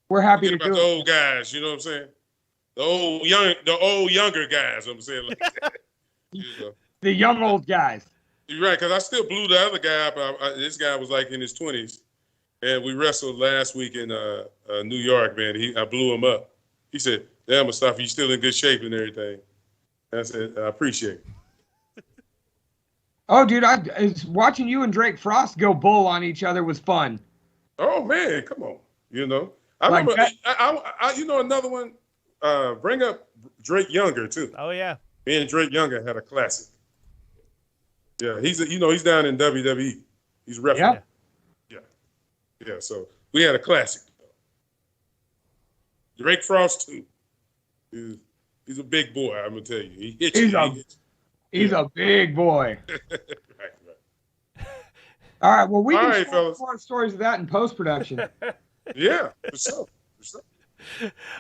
We're happy to about do the it. old guys. You know what I'm saying? The old younger guys. I'm saying like that. You know. The young old guys. You're right, because I still blew the other guy up. This guy was like in his 20s, and we wrestled last week in New York, man. I blew him up. He said, "Damn, Mustafa, you still in good shape and everything." I said, "I appreciate it." Oh, dude, watching you and Drake Frost go bull on each other was fun. Oh man, come on. You know, I Like remember. that- You know, another one. Bring up Drake Younger too. oh yeah, Me and Drake Younger had a classic. Yeah, he's down in WWE. He's repping. Yeah. So we had a classic. Drake Frost too. He's a big boy. I'm gonna tell you. He hits you. He's a big boy. Right. All right. Well, we All can right, tell fellas. more stories of that in post production. Yeah, for sure.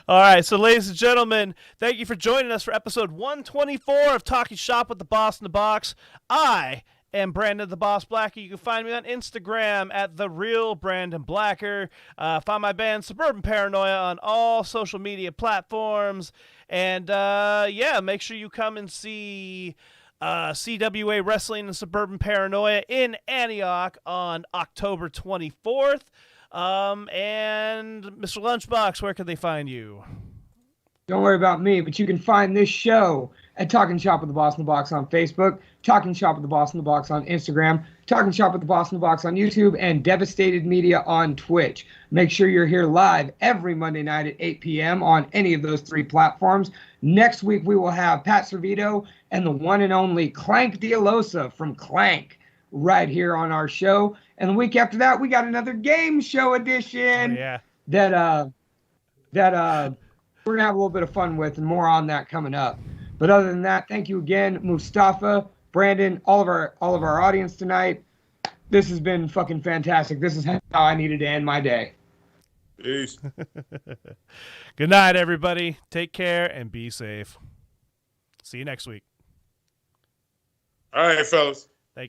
All right, so ladies and gentlemen, thank you for joining us for episode 124 of Talking Shop with the Boss in the Box. I am Brandon the Boss Blacker. You can find me on Instagram at The Real Brandon Blacker. Find my band Suburban Paranoia on all social media platforms. And make sure you come and see CWA Wrestling and Suburban Paranoia in Antioch on October 24th. And Mr. Lunchbox, where can they find you? Don't worry about me, but you can find this show at Talking Shop with the Boss in the Box on Facebook, Talking Shop with the Boss in the Box on Instagram, Talking Shop with the Boss in the Box on YouTube, and Devastated Media on Twitch. Make sure you're here live every Monday night at 8 p.m. on any of those three platforms. Next week, we will have Pat Servito and the one and only Clank Dialosa from Clank right here on our show. And the week after that, we got another game show edition that we're gonna have a little bit of fun with, and more on that coming up. But other than that, thank you again, Mustafa, Brandon, all of our audience tonight. This has been fucking fantastic. This is how I needed to end my day. Peace. Good night, everybody. Take care and be safe. See you next week. All right, fellas.